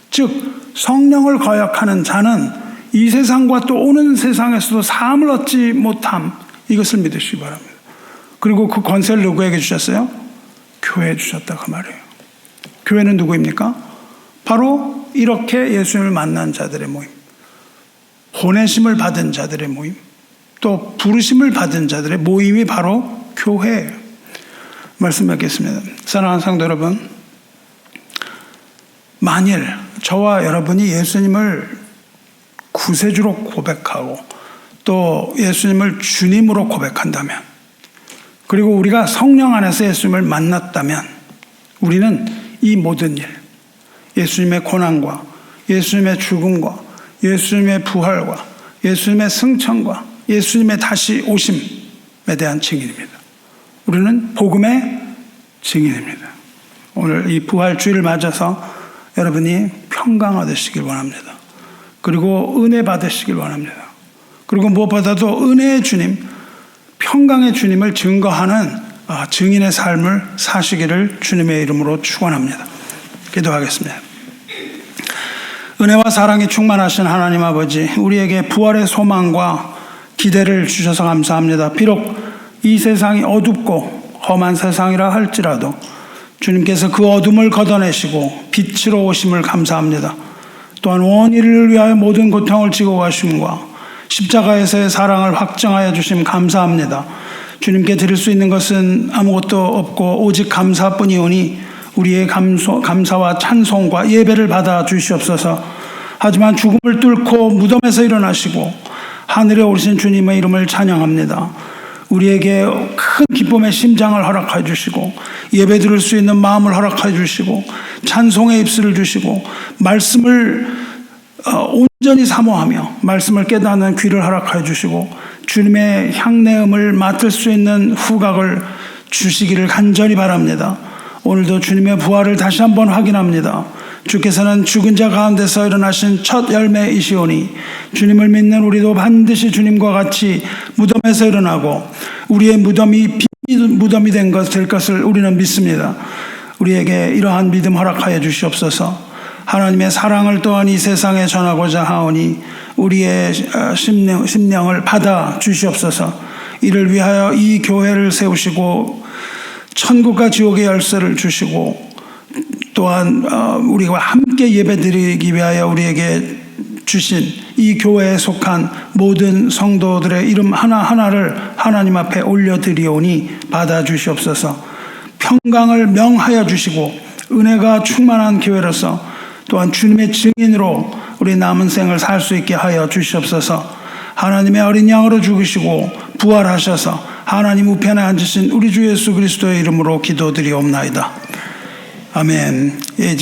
즉 성령을 거역하는 자는 이 세상과 또 오는 세상에서도 사함을 얻지 못함, 이것을 믿으시기 바랍니다. 그리고 그 권세를 누구에게 주셨어요? 교회에 주셨다 그 말이에요. 교회는 누구입니까? 바로 이렇게 예수님을 만난 자들의 모임, 보내심을 받은 자들의 모임, 또 부르심을 받은 자들의 모임이 바로 교회예요. 말씀 뵙겠습니다. 사랑하는 성도 여러분, 만일 저와 여러분이 예수님을 구세주로 고백하고 또 예수님을 주님으로 고백한다면, 그리고 우리가 성령 안에서 예수님을 만났다면 우리는 이 모든 일, 예수님의 고난과 예수님의 죽음과 예수님의 부활과 예수님의 승천과 예수님의 다시 오심에 대한 증인입니다. 우리는 복음의 증인입니다. 오늘 이 부활주일을 맞아서 여러분이 평강 얻으시길 원합니다. 그리고 은혜 받으시길 원합니다. 그리고 무엇보다도 은혜의 주님, 평강의 주님을 증거하는 증인의 삶을 사시기를 주님의 이름으로 축원합니다. 기도하겠습니다. 은혜와 사랑이 충만하신 하나님 아버지, 우리에게 부활의 소망과 기대를 주셔서 감사합니다. 비록 이 세상이 어둡고 험한 세상이라 할지라도 주님께서 그 어둠을 걷어내시고 빛으로 오심을 감사합니다. 또한 온 인류를 위하여 모든 고통을 지고 가심과 십자가에서의 사랑을 확증하여 주심 감사합니다. 주님께 드릴 수 있는 것은 아무것도 없고 오직 감사뿐이오니 우리의 감사와 찬송과 예배를 받아 주시옵소서. 하지만 죽음을 뚫고 무덤에서 일어나시고 하늘에 오르신 주님의 이름을 찬양합니다. 우리에게 큰 기쁨의 심장을 허락해 주시고 예배 드릴 수 있는 마음을 허락해 주시고 찬송의 입술을 주시고 말씀을 온전히 사모하며 말씀을 깨닫는 귀를 허락해 주시고 주님의 향내음을 맡을 수 있는 후각을 주시기를 간절히 바랍니다. 오늘도 주님의 부활을 다시 한번 확인합니다. 주께서는 죽은 자 가운데서 일어나신 첫 열매이시오니 주님을 믿는 우리도 반드시 주님과 같이 무덤에서 일어나고 우리의 무덤이 빈 무덤이 될 것을 우리는 믿습니다. 우리에게 이러한 믿음 허락하여 주시옵소서. 하나님의 사랑을 또한 이 세상에 전하고자 하오니 우리의 심령을 받아 주시옵소서. 이를 위하여 이 교회를 세우시고 천국과 지옥의 열쇠를 주시고 또한 우리가 함께 예배드리기 위하여 우리에게 주신 이 교회에 속한 모든 성도들의 이름 하나하나를 하나님 앞에 올려드리오니 받아주시옵소서. 평강을 명하여 주시고 은혜가 충만한 교회로서 또한 주님의 증인으로 우리 남은 생을 살 수 있게 하여 주시옵소서. 하나님의 어린 양으로 죽으시고 부활하셔서 하나님 우편에 앉으신 우리 주 예수 그리스도의 이름으로 기도드리옵나이다. 아멘.